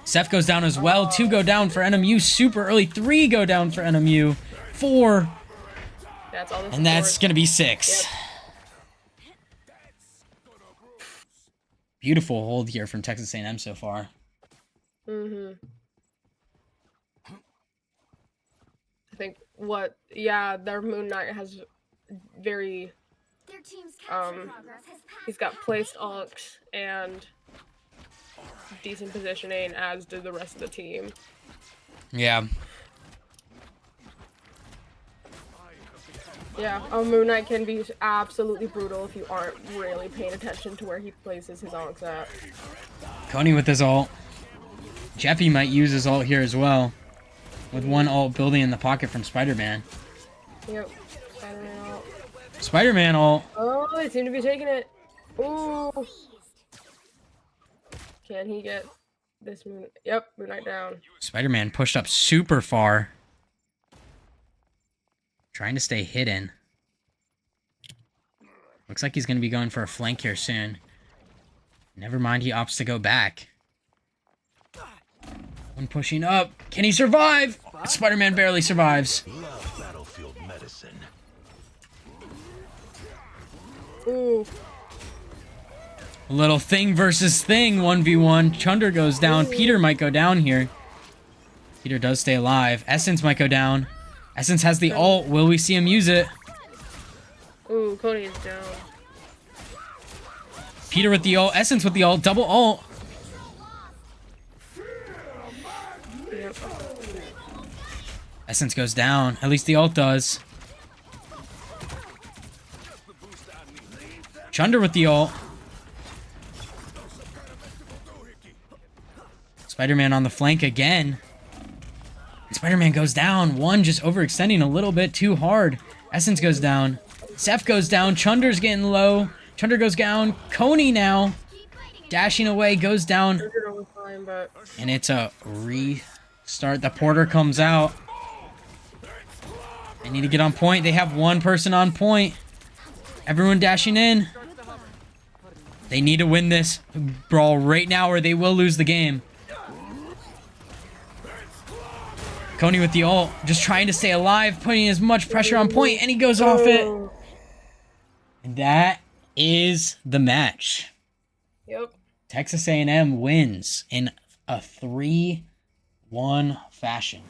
Seth goes down as well. 2 go down for NMU super early. 3 go down for NMU. 4. That's all. And that's going to be 6. Yep. Beautiful hold here from Texas A&M so far. I think their Moon Knight has very Their team's capture progress has he's passed got placed ults and decent positioning, as did the rest of the team. Yeah. Yeah, Moon Knight can be absolutely brutal if you aren't really paying attention to where he places his ults at. Coney with his ult. Jeffy might use his ult here as well. With one ult building in the pocket from Spider-Man. Yep. Spider-Man ult. Spider-Man ult. Oh, they seem to be taking it. Ooh. Can he get this Moon? Yep, Moon Knight down. Spider-Man pushed up super far. Trying to stay hidden. Looks like he's going to be going for a flank here soon. Never mind, he opts to go back. One pushing up. Can he survive? Spider-Man barely survives. Battlefield medicine. Ooh. A little thing versus thing, 1v1. Chunder goes down. Peter might go down here. Peter does stay alive. Essence might go down. Essence has the ult. Will we see him use it? Ooh, Cody is down. Peter with the ult. Essence with the ult. Double ult. Yep. Essence goes down. At least the ult does. Chunder with the ult. Spider-Man on the flank again. And Spider-Man goes down. One just overextending a little bit too hard. Essence goes down. Seth goes down. Chunder's getting low. Chunder goes down. Coney now. Dashing away, goes down. And it's a restart. The Porter comes out. They need to get on point. They have one person on point. Everyone dashing in. They need to win this brawl right now or they will lose the game. Coney with the ult, just trying to stay alive, putting as much pressure on point, and he goes off it. And that is the match. Yep. Texas A&M wins in a 3-1 fashion.